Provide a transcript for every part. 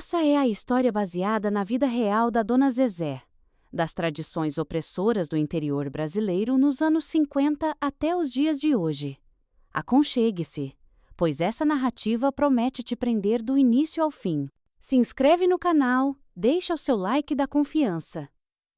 Essa é a história baseada na vida real da Dona Zezé, das tradições opressoras do interior brasileiro nos anos 50 até os dias de hoje. Aconchegue-se, pois essa narrativa promete te prender do início ao fim. Se inscreve no canal, deixa o seu like da confiança.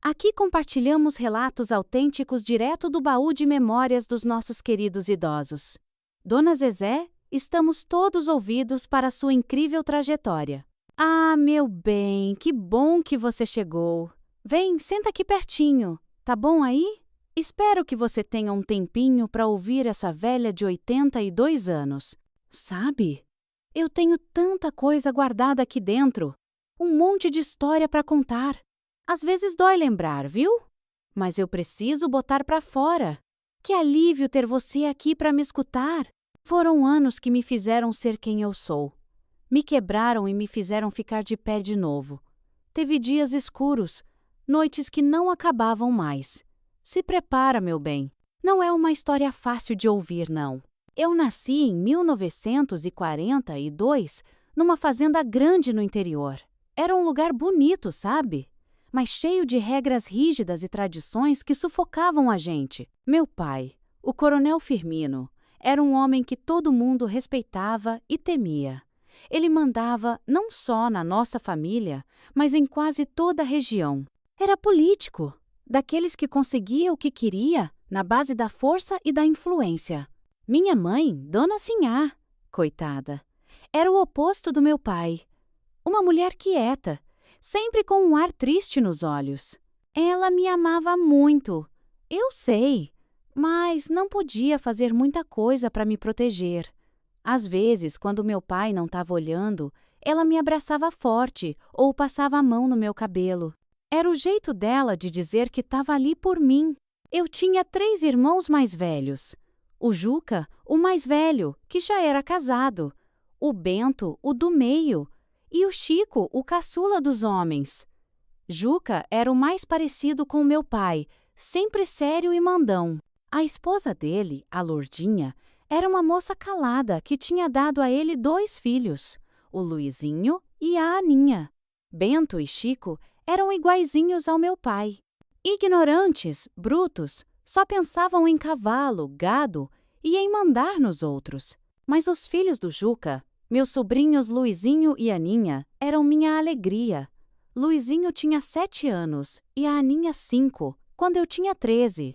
Aqui compartilhamos relatos autênticos direto do baú de memórias dos nossos queridos idosos. Dona Zezé, estamos todos ouvidos para sua incrível trajetória. Ah, meu bem, que bom que você chegou. Vem, senta aqui pertinho, tá bom aí? Espero que você tenha um tempinho para ouvir essa velha de 82 anos. Sabe? Eu tenho tanta coisa guardada aqui dentro. Um monte de história para contar. Às vezes dói lembrar, viu? Mas eu preciso botar para fora. Que alívio ter você aqui para me escutar. Foram anos que me fizeram ser quem eu sou. Me quebraram e me fizeram ficar de pé de novo. Teve dias escuros, noites que não acabavam mais. Se prepara, meu bem. Não é uma história fácil de ouvir, não. Eu nasci em 1942, numa fazenda grande no interior. Era um lugar bonito, sabe? Mas cheio de regras rígidas e tradições que sufocavam a gente. Meu pai, o Coronel Firmino, era um homem que todo mundo respeitava e temia. Ele mandava não só na nossa família, mas em quase toda a região. Era político, daqueles que conseguia o que queria na base da força e da influência. Minha mãe, Dona Sinhá, coitada, era o oposto do meu pai. Uma mulher quieta, sempre com um ar triste nos olhos. Ela me amava muito, eu sei, mas não podia fazer muita coisa para me proteger. Às vezes, quando meu pai não estava olhando, ela me abraçava forte ou passava a mão no meu cabelo. Era o jeito dela de dizer que estava ali por mim. Eu tinha 3 irmãos mais velhos. O Juca, o mais velho, que já era casado. O Bento, o do meio. E o Chico, o caçula dos homens. Juca era o mais parecido com meu pai, sempre sério e mandão. A esposa dele, a Lourdinha, era uma moça calada que tinha dado a ele 2 filhos, o Luizinho e a Aninha. Bento e Chico eram iguaizinhos ao meu pai. Ignorantes, brutos, só pensavam em cavalo, gado e em mandar nos outros. Mas os filhos do Juca, meus sobrinhos Luizinho e Aninha, eram minha alegria. Luizinho tinha 7 anos e a Aninha 5, quando eu tinha 13.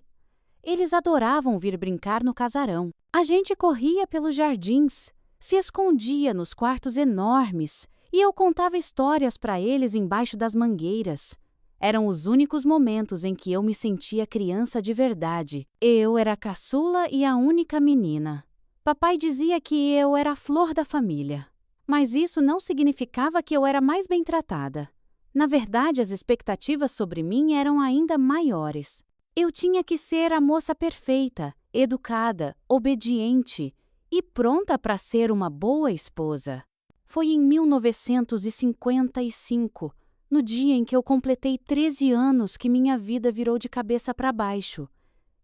Eles adoravam vir brincar no casarão. A gente corria pelos jardins, se escondia nos quartos enormes e eu contava histórias para eles embaixo das mangueiras. Eram os únicos momentos em que eu me sentia criança de verdade. Eu era a caçula e a única menina. Papai dizia que eu era a flor da família. Mas isso não significava que eu era mais bem tratada. Na verdade, as expectativas sobre mim eram ainda maiores. Eu tinha que ser a moça perfeita, educada, obediente e pronta para ser uma boa esposa. Foi em 1955, no dia em que eu completei 13 anos, que minha vida virou de cabeça para baixo.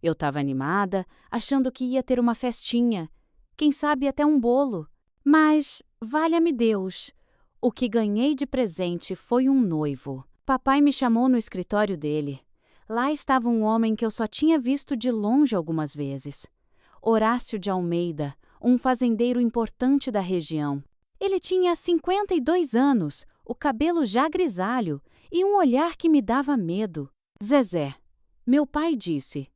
Eu estava animada, achando que ia ter uma festinha, quem sabe até um bolo. Mas, valha-me Deus, o que ganhei de presente foi um noivo. Papai me chamou no escritório dele. Lá estava um homem que eu só tinha visto de longe algumas vezes. Horácio de Almeida, um fazendeiro importante da região. Ele tinha 52 anos, o cabelo já grisalho e um olhar que me dava medo. Zezé, meu pai disse,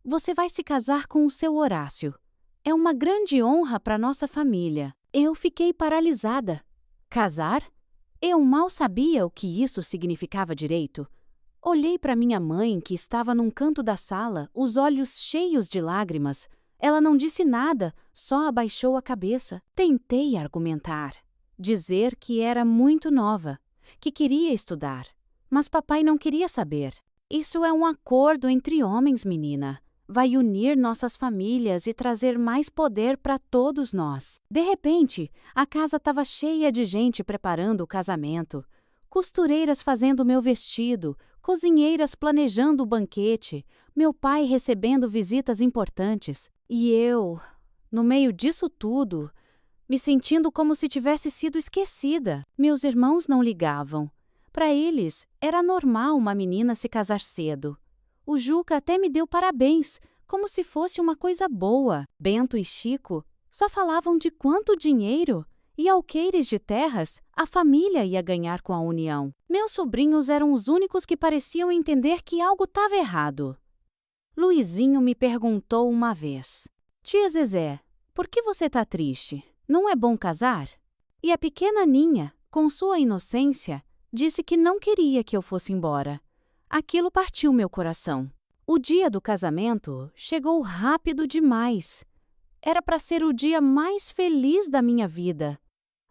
você vai se casar com o seu Horácio. É uma grande honra para nossa família. Eu fiquei paralisada. Casar? Eu mal sabia o que isso significava direito. Olhei para minha mãe, que estava num canto da sala, os olhos cheios de lágrimas. Ela não disse nada, só abaixou a cabeça. Tentei argumentar, dizer que era muito nova, que queria estudar. Mas papai não queria saber. Isso é um acordo entre homens, menina. Vai unir nossas famílias e trazer mais poder para todos nós. De repente, a casa estava cheia de gente preparando o casamento. Costureiras fazendo meu vestido, cozinheiras planejando o banquete, meu pai recebendo visitas importantes. E eu, no meio disso tudo, me sentindo como se tivesse sido esquecida. Meus irmãos não ligavam. Para eles, era normal uma menina se casar cedo. O Juca até me deu parabéns, como se fosse uma coisa boa. Bento e Chico só falavam de quanto dinheiro e alqueires de terras a família ia ganhar com a união. Meus sobrinhos eram os únicos que pareciam entender que algo estava errado. Luizinho me perguntou uma vez: Tia Zezé, por que você está triste? Não é bom casar? E a pequena Ninha, com sua inocência, disse que não queria que eu fosse embora. Aquilo partiu meu coração. O dia do casamento chegou rápido demais. Era para ser o dia mais feliz da minha vida.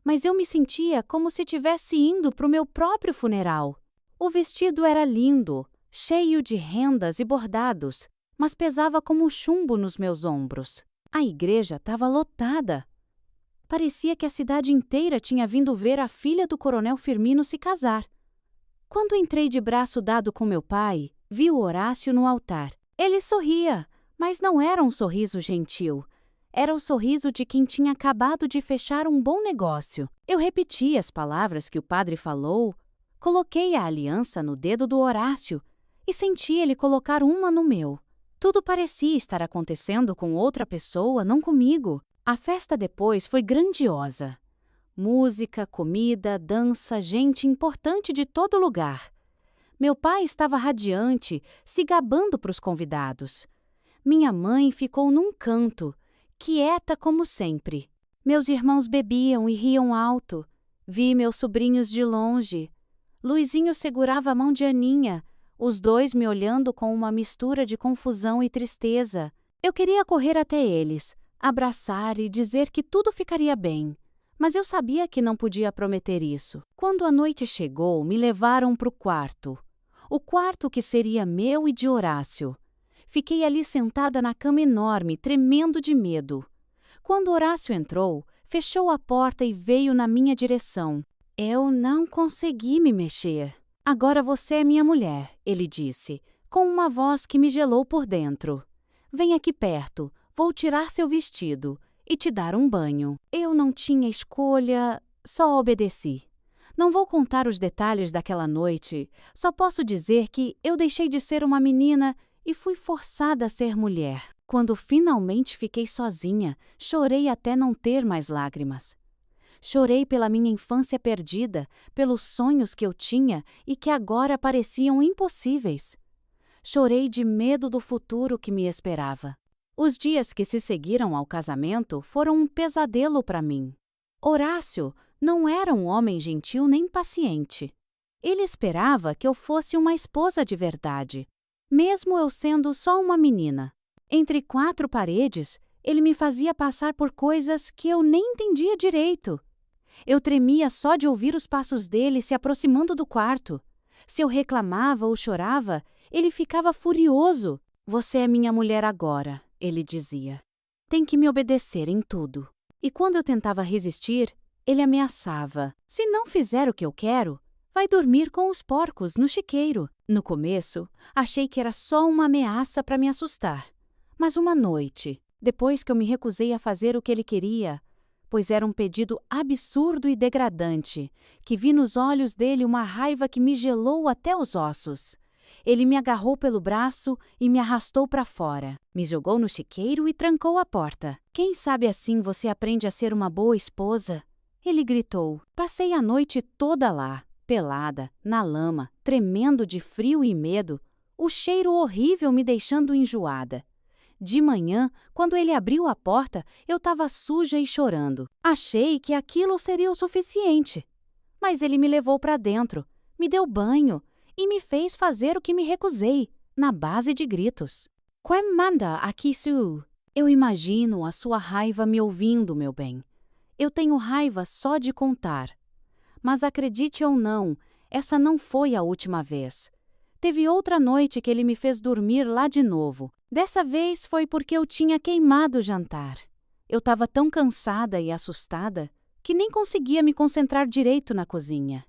Mas eu me sentia como se estivesse indo para o meu próprio funeral. O vestido era lindo, cheio de rendas e bordados, mas pesava como chumbo nos meus ombros. A igreja estava lotada. Parecia que a cidade inteira tinha vindo ver a filha do coronel Firmino se casar. Quando entrei de braço dado com meu pai, vi o Horácio no altar. Ele sorria, mas não era um sorriso gentil. Era o sorriso de quem tinha acabado de fechar um bom negócio. Eu repeti as palavras que o padre falou, coloquei a aliança no dedo do Horácio e senti ele colocar uma no meu. Tudo parecia estar acontecendo com outra pessoa, não comigo. A festa depois foi grandiosa. Música, comida, dança, gente importante de todo lugar. Meu pai estava radiante, se gabando para os convidados. Minha mãe ficou num canto, quieta como sempre. Meus irmãos bebiam e riam alto. Vi meus sobrinhos de longe. Luizinho segurava a mão de Aninha, os dois me olhando com uma mistura de confusão e tristeza. Eu queria correr até eles, abraçar e dizer que tudo ficaria bem. Mas eu sabia que não podia prometer isso. Quando a noite chegou, me levaram para o quarto. O quarto que seria meu e de Horácio. Fiquei ali sentada na cama enorme, tremendo de medo. Quando Horácio entrou, fechou a porta e veio na minha direção. Eu não consegui me mexer. Agora você é minha mulher, ele disse, com uma voz que me gelou por dentro. Vem aqui perto, vou tirar seu vestido e te dar um banho. Eu não tinha escolha, só obedeci. Não vou contar os detalhes daquela noite, só posso dizer que eu deixei de ser uma menina e fui forçada a ser mulher. Quando finalmente fiquei sozinha, chorei até não ter mais lágrimas. Chorei pela minha infância perdida, pelos sonhos que eu tinha e que agora pareciam impossíveis. Chorei de medo do futuro que me esperava. Os dias que se seguiram ao casamento foram um pesadelo para mim. Horácio não era um homem gentil nem paciente. Ele esperava que eu fosse uma esposa de verdade, mesmo eu sendo só uma menina. Entre quatro paredes, ele me fazia passar por coisas que eu nem entendia direito. Eu tremia só de ouvir os passos dele se aproximando do quarto. Se eu reclamava ou chorava, ele ficava furioso. Você é minha mulher agora, ele dizia. Tem que me obedecer em tudo. E quando eu tentava resistir, ele ameaçava. Se não fizer o que eu quero, vai dormir com os porcos no chiqueiro. No começo, achei que era só uma ameaça para me assustar. Mas uma noite, depois que eu me recusei a fazer o que ele queria, pois era um pedido absurdo e degradante, que vi nos olhos dele uma raiva que me gelou até os ossos. Ele me agarrou pelo braço e me arrastou para fora. Me jogou no chiqueiro e trancou a porta. Quem sabe assim você aprende a ser uma boa esposa? Ele gritou. Passei a noite toda lá, pelada, na lama, tremendo de frio e medo, o cheiro horrível me deixando enjoada. De manhã, quando ele abriu a porta, eu estava suja e chorando. Achei que aquilo seria o suficiente. Mas ele me levou para dentro, me deu banho e me fez fazer o que me recusei, na base de gritos. Quem manda aqui, Su? Eu imagino a sua raiva me ouvindo, meu bem. Eu tenho raiva só de contar. Mas acredite ou não, essa não foi a última vez. Teve outra noite que ele me fez dormir lá de novo. Dessa vez foi porque eu tinha queimado o jantar. Eu estava tão cansada e assustada que nem conseguia me concentrar direito na cozinha.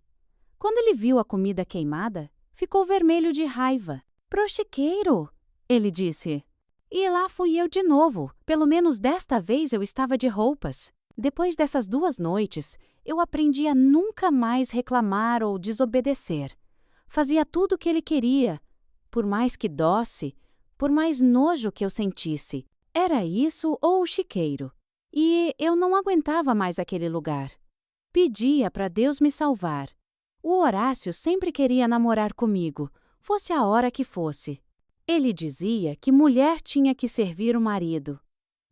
Quando ele viu a comida queimada, ficou vermelho de raiva. Pro chiqueiro, ele disse. E lá fui eu de novo. Pelo menos desta vez eu estava de roupas. Depois dessas 2 noites, eu aprendi a nunca mais reclamar ou desobedecer. Fazia tudo o que ele queria, por mais que dosse, por mais nojo que eu sentisse. Era isso ou o chiqueiro. E eu não aguentava mais aquele lugar. Pedia para Deus me salvar. O Horácio sempre queria namorar comigo, fosse a hora que fosse. Ele dizia que mulher tinha que servir o marido.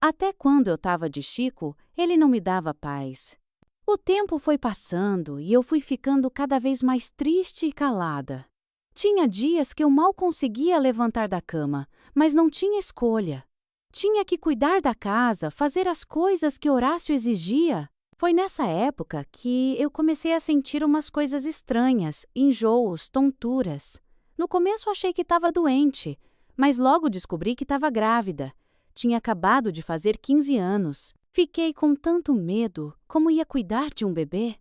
Até quando eu estava de Chico, ele não me dava paz. O tempo foi passando e eu fui ficando cada vez mais triste e calada. Tinha dias que eu mal conseguia levantar da cama, mas não tinha escolha. Tinha que cuidar da casa, fazer as coisas que Horácio exigia. Foi nessa época que eu comecei a sentir umas coisas estranhas, enjoos, tonturas. No começo achei que estava doente, mas logo descobri que estava grávida. Tinha acabado de fazer 15 anos. Fiquei com tanto medo, como ia cuidar de um bebê.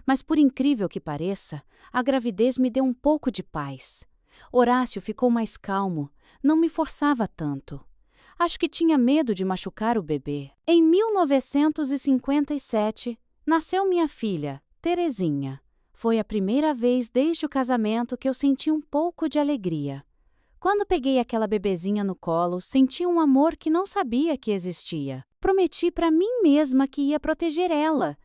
Mas por incrível que pareça, a gravidez me deu um pouco de paz. Horácio ficou mais calmo, não me forçava tanto. Acho que tinha medo de machucar o bebê. Em 1957, nasceu minha filha, Terezinha. Foi a primeira vez desde o casamento que eu senti um pouco de alegria. Quando peguei aquela bebezinha no colo, senti um amor que não sabia que existia. Prometi para mim mesma que ia proteger ela,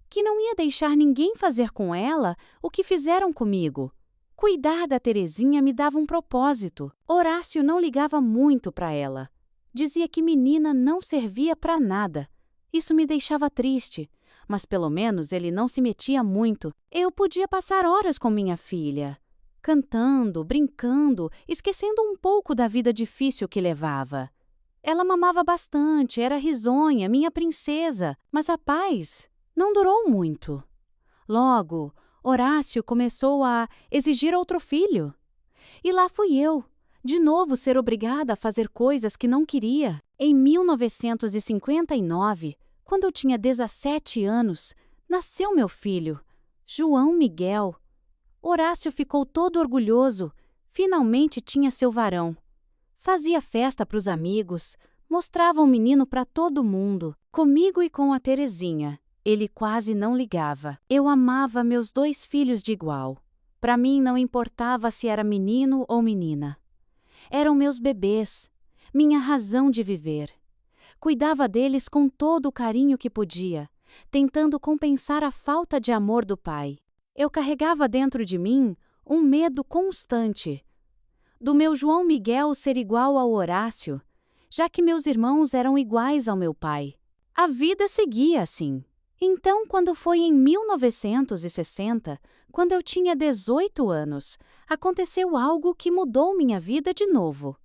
que não ia deixar ninguém fazer com ela o que fizeram comigo. Cuidar da Terezinha me dava um propósito. Horácio não ligava muito para ela. Dizia que menina não servia para nada. Isso me deixava triste, mas pelo menos ele não se metia muito. Eu podia passar horas com minha filha, cantando, brincando, esquecendo um pouco da vida difícil que levava. Ela mamava bastante, era risonha, minha princesa, mas a paz não durou muito. Logo, Horácio começou a exigir outro filho. E lá fui eu, de novo ser obrigada a fazer coisas que não queria. Em 1959, quando eu tinha 17 anos, nasceu meu filho, João Miguel. Horácio ficou todo orgulhoso, finalmente tinha seu varão. Fazia festa para os amigos, mostrava o menino para todo mundo, comigo e com a Terezinha. Ele quase não ligava. Eu amava meus 2 filhos de igual. Para mim não importava se era menino ou menina. Eram meus bebês, minha razão de viver. Cuidava deles com todo o carinho que podia, tentando compensar a falta de amor do pai. Eu carregava dentro de mim um medo constante do meu João Miguel ser igual ao Horácio, já que meus irmãos eram iguais ao meu pai. A vida seguia assim. Então, quando foi em 1960, quando eu tinha 18 anos, aconteceu algo que mudou minha vida de novo.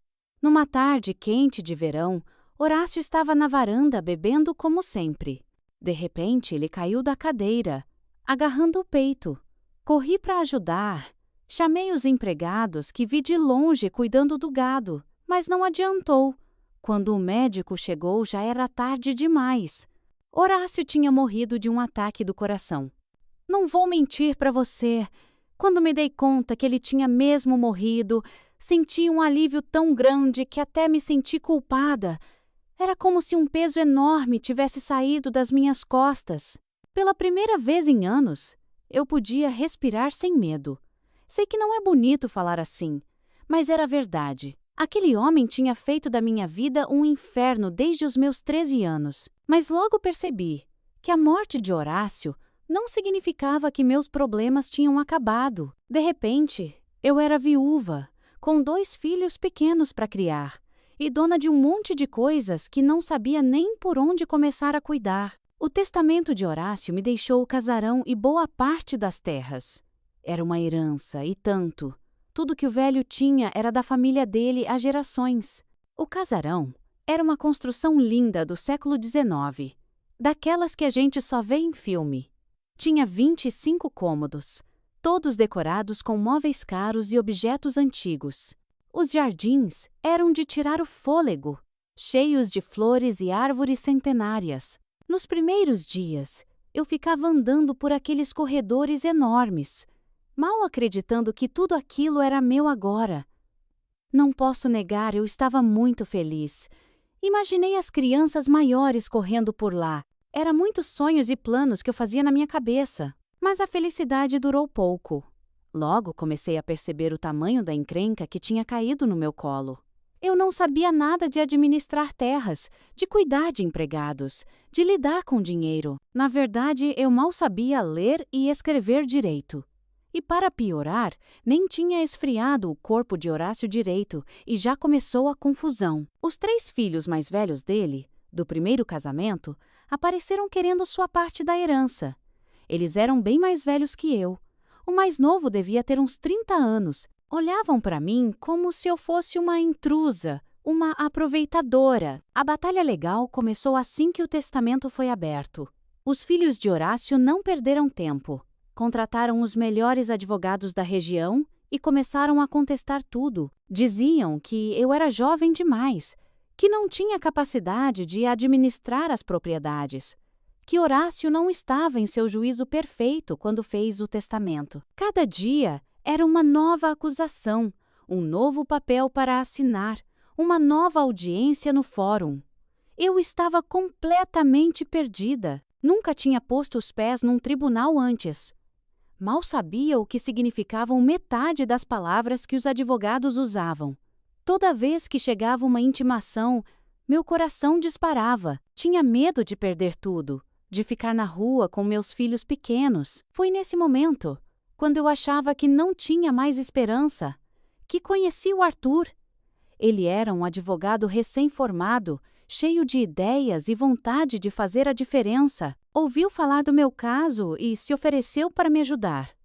Numa tarde quente de verão, Horácio estava na varanda bebendo como sempre. De repente, ele caiu da cadeira, agarrando o peito. Corri para ajudar. Chamei os empregados que vi de longe cuidando do gado, mas não adiantou. Quando o médico chegou, já era tarde demais. Horácio tinha morrido de um ataque do coração. Não vou mentir para você. Quando me dei conta que ele tinha mesmo morrido, senti um alívio tão grande que até me senti culpada. Era como se um peso enorme tivesse saído das minhas costas. Pela primeira vez em anos, eu podia respirar sem medo. Sei que não é bonito falar assim, mas era verdade. Aquele homem tinha feito da minha vida um inferno desde os meus 13 anos. Mas logo percebi que a morte de Horácio não significava que meus problemas tinham acabado. De repente, eu era viúva, com 2 filhos pequenos para criar, e dona de um monte de coisas que não sabia nem por onde começar a cuidar. O testamento de Horácio me deixou o casarão e boa parte das terras. Era uma herança, e tanto. Tudo que o velho tinha era da família dele há gerações. O casarão era uma construção linda do século XIX, daquelas que a gente só vê em filme. Tinha 25 cômodos, todos decorados com móveis caros e objetos antigos. Os jardins eram de tirar o fôlego, cheios de flores e árvores centenárias. Nos primeiros dias, eu ficava andando por aqueles corredores enormes, mal acreditando que tudo aquilo era meu agora. Não posso negar, eu estava muito feliz. Imaginei as crianças maiores correndo por lá, Era muitos sonhos e planos que eu fazia na minha cabeça. Mas a felicidade durou pouco. Logo comecei a perceber o tamanho da encrenca que tinha caído no meu colo. Eu não sabia nada de administrar terras, de cuidar de empregados, de lidar com dinheiro. Na verdade, eu mal sabia ler e escrever direito. E para piorar, nem tinha esfriado o corpo de Horácio direito e já começou a confusão. Os 3 filhos mais velhos dele, do primeiro casamento, apareceram querendo sua parte da herança. Eles eram bem mais velhos que eu. O mais novo devia ter uns 30 anos. Olhavam para mim como se eu fosse uma intrusa, uma aproveitadora. A batalha legal começou assim que o testamento foi aberto. Os filhos de Horácio não perderam tempo. Contrataram os melhores advogados da região e começaram a contestar tudo. Diziam que eu era jovem demais, que não tinha capacidade de administrar as propriedades, que Horácio não estava em seu juízo perfeito quando fez o testamento. Cada dia era uma nova acusação, um novo papel para assinar, uma nova audiência no fórum. Eu estava completamente perdida. Nunca tinha posto os pés num tribunal antes. Mal sabia o que significavam metade das palavras que os advogados usavam. Toda vez que chegava uma intimação, meu coração disparava. Tinha medo de perder tudo, de ficar na rua com meus filhos pequenos. Foi nesse momento, quando eu achava que não tinha mais esperança, que conheci o Arthur. Ele era um advogado recém-formado, cheio de ideias e vontade de fazer a diferença. Ouviu falar do meu caso e se ofereceu para me ajudar.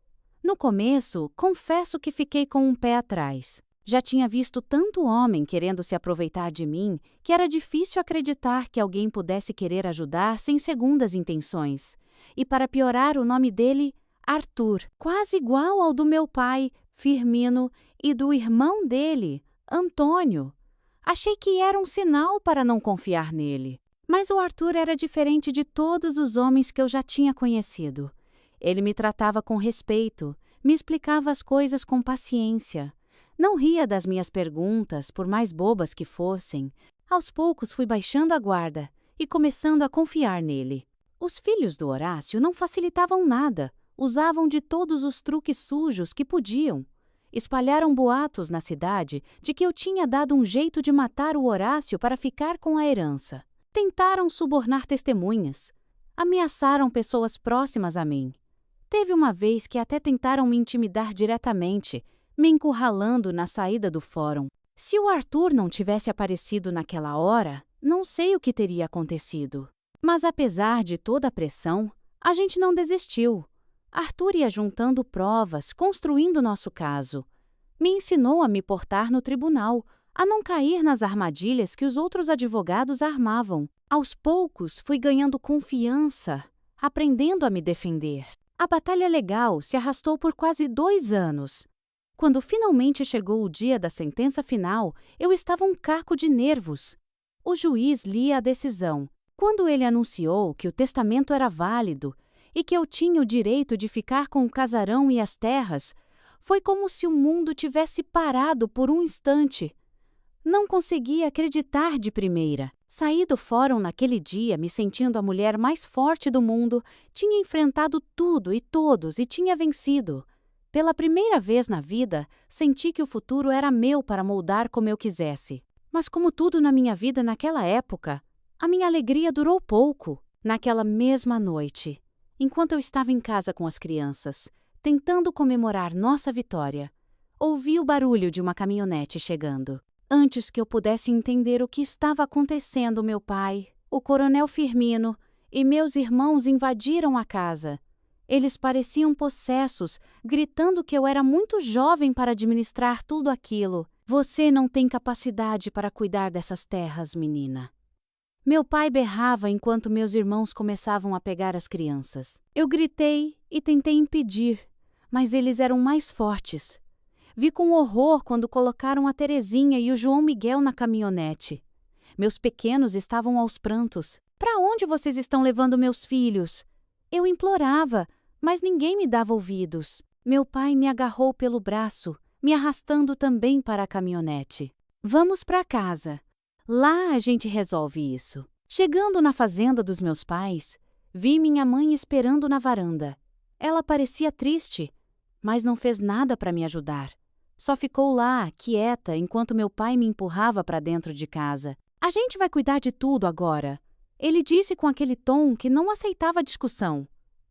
No começo, confesso que fiquei com um pé atrás. Já tinha visto tanto homem querendo se aproveitar de mim que era difícil acreditar que alguém pudesse querer ajudar sem segundas intenções. E para piorar, o nome dele, Arthur, quase igual ao do meu pai, Firmino, e do irmão dele, Antônio. Achei que era um sinal para não confiar nele. Mas o Arthur era diferente de todos os homens que eu já tinha conhecido. Ele me tratava com respeito, me explicava as coisas com paciência. Não ria das minhas perguntas, por mais bobas que fossem. Aos poucos fui baixando a guarda e começando a confiar nele. Os filhos do Horácio não facilitavam nada, usavam de todos os truques sujos que podiam. Espalharam boatos na cidade de que eu tinha dado um jeito de matar o Horácio para ficar com a herança. Tentaram subornar testemunhas. Ameaçaram pessoas próximas a mim. Teve uma vez que até tentaram me intimidar diretamente, me encurralando na saída do fórum. Se o Arthur não tivesse aparecido naquela hora, não sei o que teria acontecido. Mas apesar de toda a pressão, a gente não desistiu. Arthur ia juntando provas, construindo nosso caso. Me ensinou a me portar no tribunal, a não cair nas armadilhas que os outros advogados armavam. Aos poucos, fui ganhando confiança, aprendendo a me defender. A batalha legal se arrastou por quase 2 anos. Quando finalmente chegou o dia da sentença final, eu estava um caco de nervos. O juiz lia a decisão. Quando ele anunciou que o testamento era válido e que eu tinha o direito de ficar com o casarão e as terras, foi como se o mundo tivesse parado por um instante. Não conseguia acreditar de primeira. Saí do fórum naquele dia me sentindo a mulher mais forte do mundo, tinha enfrentado tudo e todos e tinha vencido. Pela primeira vez na vida, senti que o futuro era meu para moldar como eu quisesse. Mas como tudo na minha vida naquela época, a minha alegria durou pouco. Naquela mesma noite, enquanto eu estava em casa com as crianças, tentando comemorar nossa vitória, ouvi o barulho de uma caminhonete chegando. Antes que eu pudesse entender o que estava acontecendo, meu pai, o coronel Firmino e meus irmãos invadiram a casa. Eles pareciam possessos, gritando que eu era muito jovem para administrar tudo aquilo. Você não tem capacidade para cuidar dessas terras, menina. Meu pai berrava enquanto meus irmãos começavam a pegar as crianças. Eu gritei e tentei impedir, mas eles eram mais fortes. Vi com horror quando colocaram a Terezinha e o João Miguel na caminhonete. Meus pequenos estavam aos prantos. Para onde vocês estão levando meus filhos? Eu implorava, mas ninguém me dava ouvidos. Meu pai me agarrou pelo braço, me arrastando também para a caminhonete. Vamos para casa. Lá a gente resolve isso. Chegando na fazenda dos meus pais, vi minha mãe esperando na varanda. Ela parecia triste, mas não fez nada para me ajudar. Só ficou lá, quieta, enquanto meu pai me empurrava para dentro de casa. A gente vai cuidar de tudo agora. Ele disse com aquele tom que não aceitava discussão.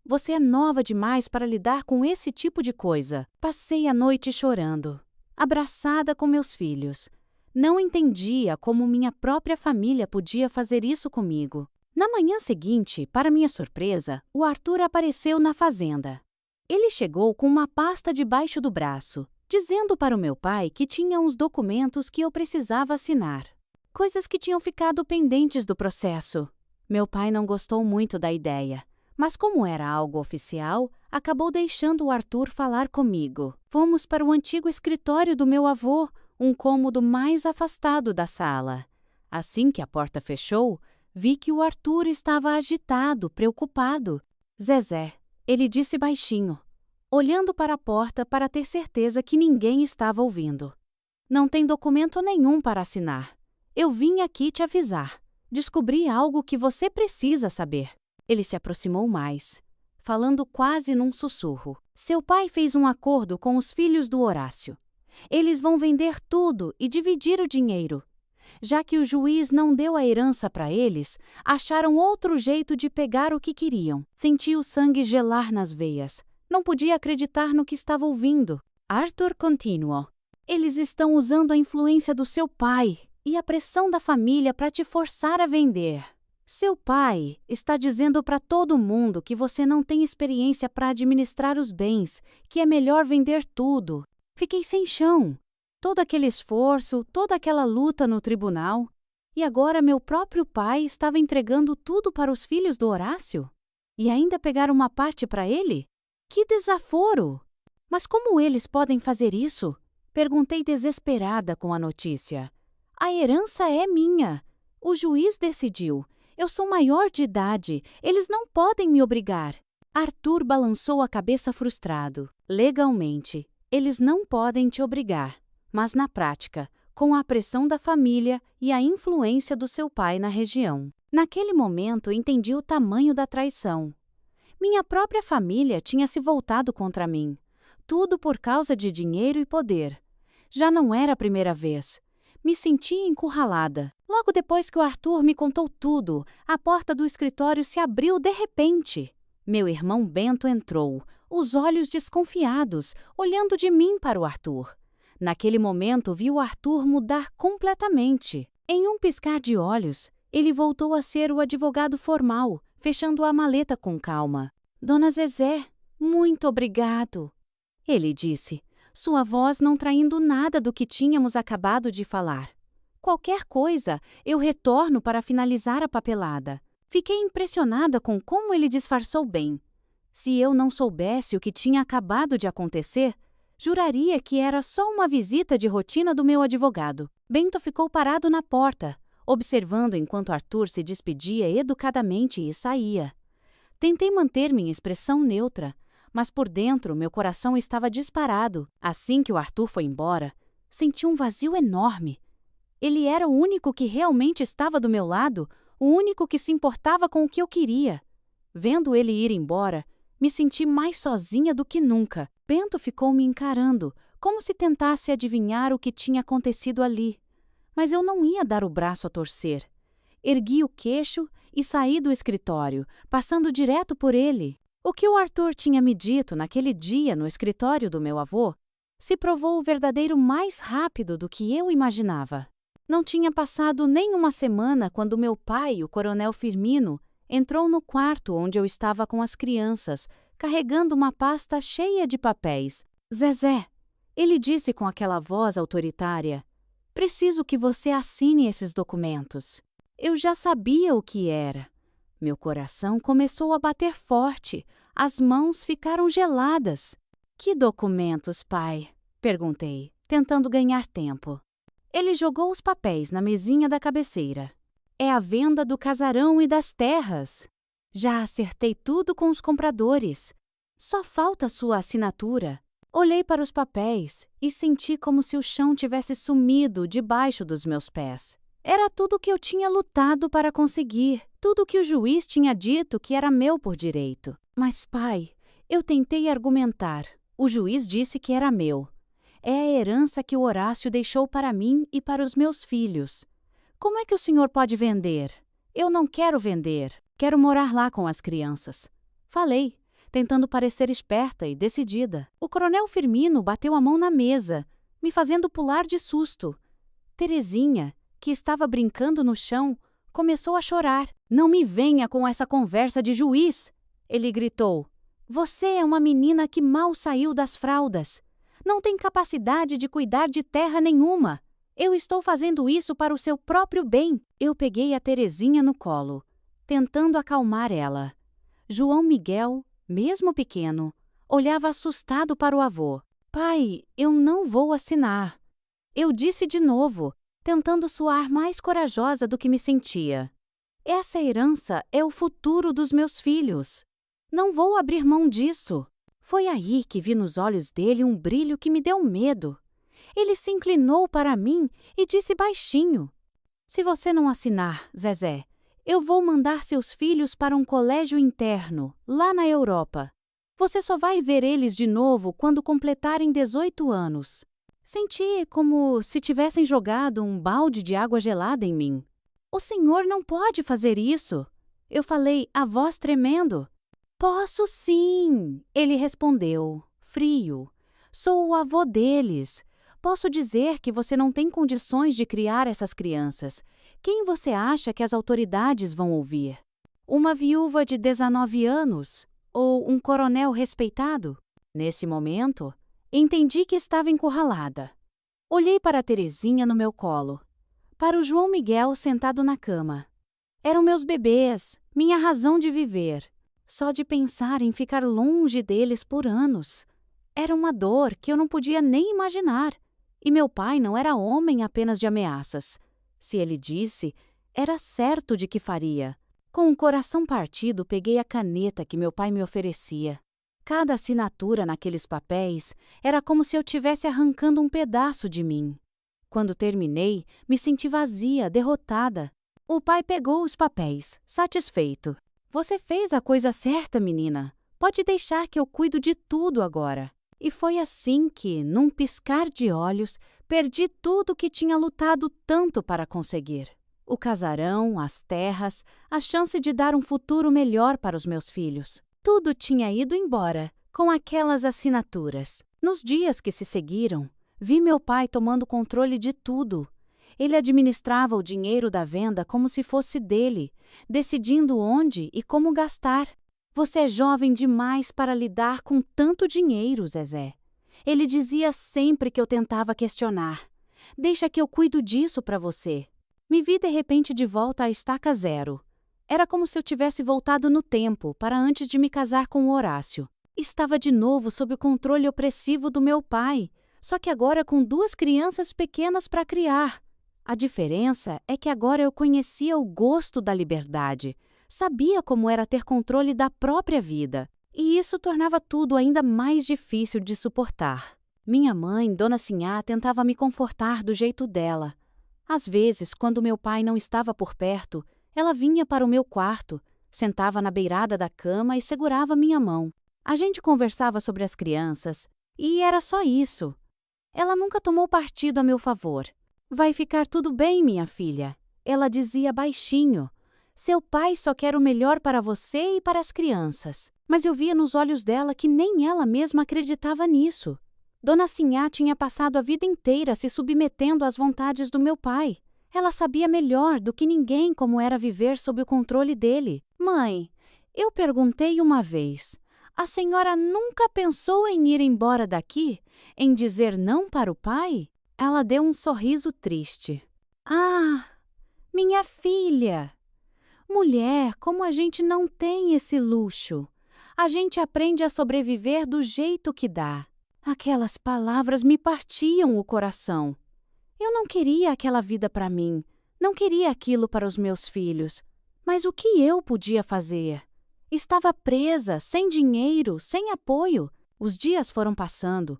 Você é nova demais para lidar com esse tipo de coisa. Passei a noite chorando, abraçada com meus filhos. Não entendia como minha própria família podia fazer isso comigo. Na manhã seguinte, para minha surpresa, o Arthur apareceu na fazenda. Ele chegou com uma pasta debaixo do braço, dizendo para o meu pai que tinha uns documentos que eu precisava assinar. Coisas que tinham ficado pendentes do processo. Meu pai não gostou muito da ideia, mas como era algo oficial, acabou deixando o Arthur falar comigo. Fomos para o antigo escritório do meu avô, um cômodo mais afastado da sala. Assim que a porta fechou, vi que o Arthur estava agitado, preocupado. Zezé, ele disse baixinho, olhando para a porta para ter certeza que ninguém estava ouvindo. Não tem documento nenhum para assinar. Eu vim aqui te avisar. Descobri algo que você precisa saber. Ele se aproximou mais, falando quase num sussurro. Seu pai fez um acordo com os filhos do Horácio. Eles vão vender tudo e dividir o dinheiro. Já que o juiz não deu a herança para eles, acharam outro jeito de pegar o que queriam. Senti o sangue gelar nas veias. Não podia acreditar no que estava ouvindo. Arthur continuou. Eles estão usando a influência do seu pai e a pressão da família para te forçar a vender. Seu pai está dizendo para todo mundo que você não tem experiência para administrar os bens, que é melhor vender tudo. Fiquei sem chão. Todo aquele esforço, toda aquela luta no tribunal. E agora meu próprio pai estava entregando tudo para os filhos do Horácio? E ainda pegar uma parte para ele? Que desaforo! Mas como eles podem fazer isso? Perguntei desesperada com a notícia. A herança é minha. O juiz decidiu. Eu sou maior de idade. Eles não podem me obrigar. Arthur balançou a cabeça frustrado. Legalmente, eles não podem te obrigar. Mas na prática, com a pressão da família e a influência do seu pai na região. Naquele momento, entendi o tamanho da traição. Minha própria família tinha se voltado contra mim. Tudo por causa de dinheiro e poder. Já não era a primeira vez. Me senti encurralada. Logo depois que o Arthur me contou tudo, a porta do escritório se abriu de repente. Meu irmão Bento entrou, os olhos desconfiados, olhando de mim para o Arthur. Naquele momento, vi o Arthur mudar completamente. Em um piscar de olhos, ele voltou a ser o advogado formal, fechando a maleta com calma. Dona Zezé, muito obrigado. Ele disse, sua voz não traindo nada do que tínhamos acabado de falar. Qualquer coisa, eu retorno para finalizar a papelada. Fiquei impressionada com como ele disfarçou bem. Se eu não soubesse o que tinha acabado de acontecer, juraria que era só uma visita de rotina do meu advogado. Bento ficou parado na porta, observando enquanto Arthur se despedia educadamente e saía. Tentei manter minha expressão neutra, mas por dentro meu coração estava disparado. Assim que o Arthur foi embora, senti um vazio enorme. Ele era o único que realmente estava do meu lado, o único que se importava com o que eu queria. Vendo ele ir embora, me senti mais sozinha do que nunca. Bento ficou me encarando, como se tentasse adivinhar o que tinha acontecido ali. Mas eu não ia dar o braço a torcer. Ergui o queixo e saí do escritório, passando direto por ele. O que o Arthur tinha me dito naquele dia no escritório do meu avô se provou o verdadeiro mais rápido do que eu imaginava. Não tinha passado nem uma semana quando meu pai, o coronel Firmino, entrou no quarto onde eu estava com as crianças, carregando uma pasta cheia de papéis. Zezé, ele disse com aquela voz autoritária, preciso que você assine esses documentos. Eu já sabia o que era. Meu coração começou a bater forte, as mãos ficaram geladas. Que documentos, pai? Perguntei, tentando ganhar tempo. Ele jogou os papéis na mesinha da cabeceira. É a venda do casarão e das terras. Já acertei tudo com os compradores. Só falta sua assinatura. Olhei para os papéis e senti como se o chão tivesse sumido debaixo dos meus pés. Era tudo o que eu tinha lutado para conseguir, tudo o que o juiz tinha dito que era meu por direito. Mas, pai, eu tentei argumentar. O juiz disse que era meu. É a herança que o Horácio deixou para mim e para os meus filhos. Como é que o senhor pode vender? Eu não quero vender. Quero morar lá com as crianças. Falei, tentando parecer esperta e decidida. O coronel Firmino bateu a mão na mesa, me fazendo pular de susto. Terezinha, que estava brincando no chão, começou a chorar. Não me venha com essa conversa de juiz! Ele gritou. Você é uma menina que mal saiu das fraldas. Não tem capacidade de cuidar de terra nenhuma. Eu estou fazendo isso para o seu próprio bem. Eu peguei a Terezinha no colo, tentando acalmar ela. João Miguel, mesmo pequeno, olhava assustado para o avô. Pai, eu não vou assinar. Eu disse de novo, tentando soar mais corajosa do que me sentia. Essa herança é o futuro dos meus filhos. Não vou abrir mão disso. Foi aí que vi nos olhos dele um brilho que me deu medo. Ele se inclinou para mim e disse baixinho: Se você não assinar, Zezé, eu vou mandar seus filhos para um colégio interno, lá na Europa. Você só vai ver eles de novo quando completarem 18 anos. Senti como se tivessem jogado um balde de água gelada em mim. O senhor não pode fazer isso. Eu falei, a voz tremendo. Posso sim, ele respondeu, frio. Sou o avô deles. Posso dizer que você não tem condições de criar essas crianças. Quem você acha que as autoridades vão ouvir? Uma viúva de 19 anos? Ou um coronel respeitado? Nesse momento, entendi que estava encurralada. Olhei para a Terezinha no meu colo, para o João Miguel sentado na cama. Eram meus bebês, minha razão de viver. Só de pensar em ficar longe deles por anos. Era uma dor que eu não podia nem imaginar. E meu pai não era homem apenas de ameaças. Se ele disse, era certo de que faria. Com o coração partido, peguei a caneta que meu pai me oferecia. Cada assinatura naqueles papéis era como se eu tivesse arrancando um pedaço de mim. Quando terminei, me senti vazia, derrotada. O pai pegou os papéis, satisfeito. Você fez a coisa certa, menina. Pode deixar que eu cuido de tudo agora. E foi assim que, num piscar de olhos, perdi tudo o que tinha lutado tanto para conseguir. O casarão, as terras, a chance de dar um futuro melhor para os meus filhos. Tudo tinha ido embora, com aquelas assinaturas. Nos dias que se seguiram, vi meu pai tomando controle de tudo. Ele administrava o dinheiro da venda como se fosse dele, decidindo onde e como gastar. Você é jovem demais para lidar com tanto dinheiro, Zezé. Ele dizia sempre que eu tentava questionar. Deixa que eu cuido disso para você. Me vi de repente de volta à estaca zero. Era como se eu tivesse voltado no tempo, para antes de me casar com o Horácio. Estava de novo sob o controle opressivo do meu pai, só que agora com 2 crianças pequenas para criar. A diferença é que agora eu conhecia o gosto da liberdade, sabia como era ter controle da própria vida, e isso tornava tudo ainda mais difícil de suportar. Minha mãe, Dona Sinhá, tentava me confortar do jeito dela. Às vezes, quando meu pai não estava por perto, ela vinha para o meu quarto, sentava na beirada da cama e segurava minha mão. A gente conversava sobre as crianças, e era só isso. Ela nunca tomou partido a meu favor. Vai ficar tudo bem, minha filha, ela dizia baixinho. Seu pai só quer o melhor para você e para as crianças. Mas eu via nos olhos dela que nem ela mesma acreditava nisso. Dona Sinhá tinha passado a vida inteira se submetendo às vontades do meu pai. Ela sabia melhor do que ninguém como era viver sob o controle dele. Mãe, eu perguntei uma vez, a senhora nunca pensou em ir embora daqui? Em dizer não para o pai? Ela deu um sorriso triste. Ah, minha filha! Mulher, como a gente não tem esse luxo. A gente aprende a sobreviver do jeito que dá. Aquelas palavras me partiam o coração. Eu não queria aquela vida para mim, não queria aquilo para os meus filhos. Mas o que eu podia fazer? Estava presa, sem dinheiro, sem apoio. Os dias foram passando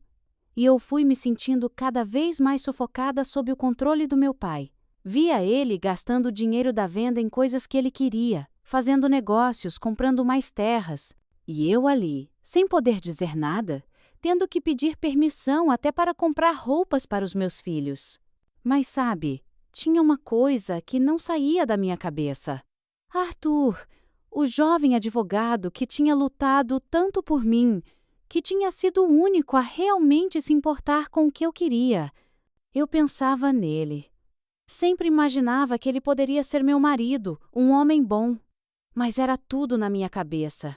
e eu fui me sentindo cada vez mais sufocada sob o controle do meu pai. Via ele gastando o dinheiro da venda em coisas que ele queria, fazendo negócios, comprando mais terras. E eu ali, sem poder dizer nada, tendo que pedir permissão até para comprar roupas para os meus filhos. Mas sabe, tinha uma coisa que não saía da minha cabeça. Arthur, o jovem advogado que tinha lutado tanto por mim, que tinha sido o único a realmente se importar com o que eu queria. Eu pensava nele. Sempre imaginava que ele poderia ser meu marido, um homem bom. Mas era tudo na minha cabeça.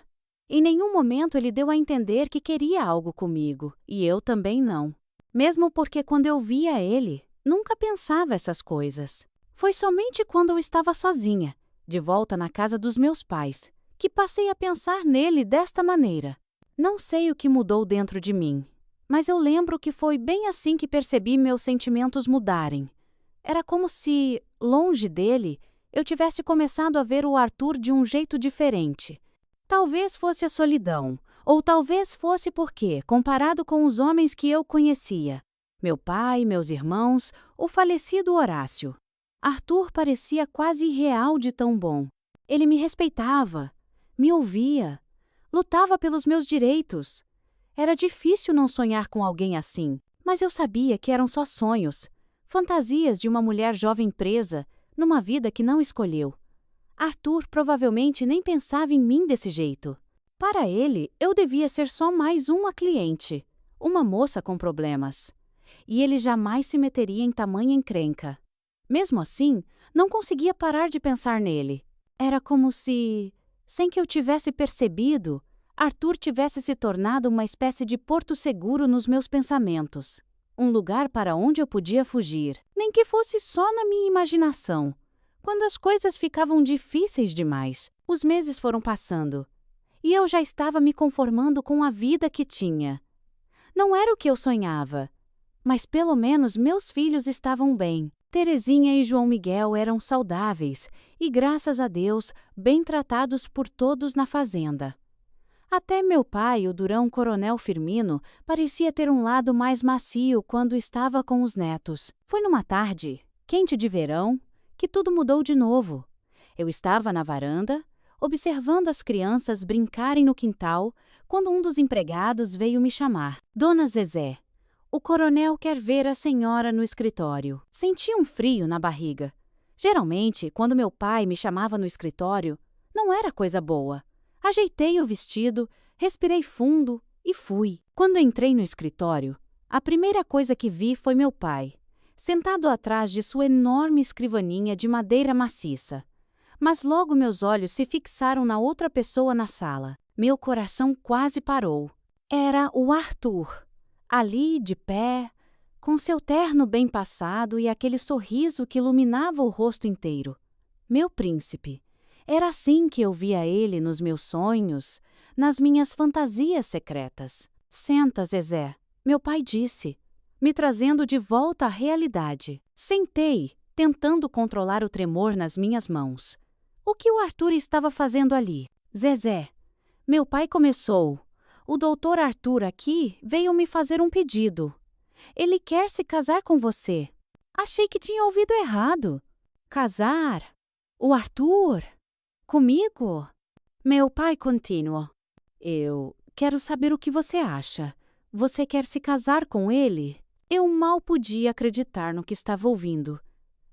Em nenhum momento ele deu a entender que queria algo comigo, e eu também não. Mesmo porque quando eu via ele, nunca pensava essas coisas. Foi somente quando eu estava sozinha, de volta na casa dos meus pais, que passei a pensar nele desta maneira. Não sei o que mudou dentro de mim, mas eu lembro que foi bem assim que percebi meus sentimentos mudarem. Era como se, longe dele, eu tivesse começado a ver o Arthur de um jeito diferente. Talvez fosse a solidão, ou talvez fosse porque, comparado com os homens que eu conhecia, meu pai, meus irmãos, o falecido Horácio, Arthur parecia quase irreal de tão bom. Ele me respeitava, me ouvia, lutava pelos meus direitos. Era difícil não sonhar com alguém assim, mas eu sabia que eram só sonhos, fantasias de uma mulher jovem presa numa vida que não escolheu. Arthur provavelmente nem pensava em mim desse jeito. Para ele, eu devia ser só mais uma cliente, uma moça com problemas. E ele jamais se meteria em tamanha encrenca. Mesmo assim, não conseguia parar de pensar nele. Era como se, sem que eu tivesse percebido, Arthur tivesse se tornado uma espécie de porto seguro nos meus pensamentos. Um lugar para onde eu podia fugir, nem que fosse só na minha imaginação. Quando as coisas ficavam difíceis demais, os meses foram passando, e eu já estava me conformando com a vida que tinha. Não era o que eu sonhava, mas pelo menos meus filhos estavam bem. Terezinha e João Miguel eram saudáveis e, graças a Deus, bem tratados por todos na fazenda. Até meu pai, o durão Coronel Firmino, parecia ter um lado mais macio quando estava com os netos. Foi numa tarde, quente de verão, que tudo mudou de novo. Eu estava na varanda, observando as crianças brincarem no quintal, quando um dos empregados veio me chamar. Dona Zezé, o coronel quer ver a senhora no escritório. Senti um frio na barriga. Geralmente, quando meu pai me chamava no escritório, não era coisa boa. Ajeitei o vestido, respirei fundo e fui. Quando entrei no escritório, a primeira coisa que vi foi meu pai, sentado atrás de sua enorme escrivaninha de madeira maciça. Mas logo meus olhos se fixaram na outra pessoa na sala. Meu coração quase parou. Era o Arthur, ali de pé, com seu terno bem passado e aquele sorriso que iluminava o rosto inteiro. Meu príncipe. Era assim que eu via ele nos meus sonhos, nas minhas fantasias secretas. Senta, Zezé, meu pai disse, me trazendo de volta à realidade. Sentei, tentando controlar o tremor nas minhas mãos. O que o Arthur estava fazendo ali? Zezé, meu pai começou. O doutor Arthur aqui veio me fazer um pedido. Ele quer se casar com você. Achei que tinha ouvido errado. Casar? O Arthur? Comigo? Meu pai continuou. Eu quero saber o que você acha. Você quer se casar com ele? Eu mal podia acreditar no que estava ouvindo.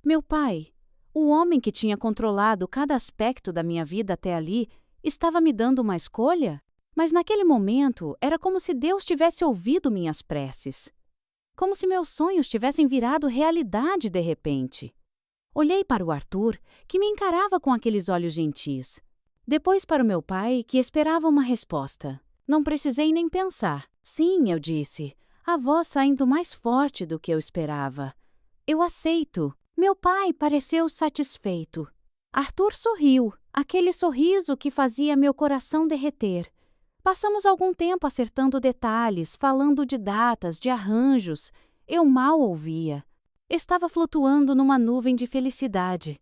Meu pai, o homem que tinha controlado cada aspecto da minha vida até ali, estava me dando uma escolha? Mas naquele momento era como se Deus tivesse ouvido minhas preces. Como se meus sonhos tivessem virado realidade de repente. Olhei para o Arthur, que me encarava com aqueles olhos gentis. Depois para o meu pai, que esperava uma resposta. Não precisei nem pensar. Sim, eu disse, a voz saindo mais forte do que eu esperava. Eu aceito. Meu pai pareceu satisfeito. Arthur sorriu, aquele sorriso que fazia meu coração derreter. Passamos algum tempo acertando detalhes, falando de datas, de arranjos. Eu mal ouvia. Estava flutuando numa nuvem de felicidade.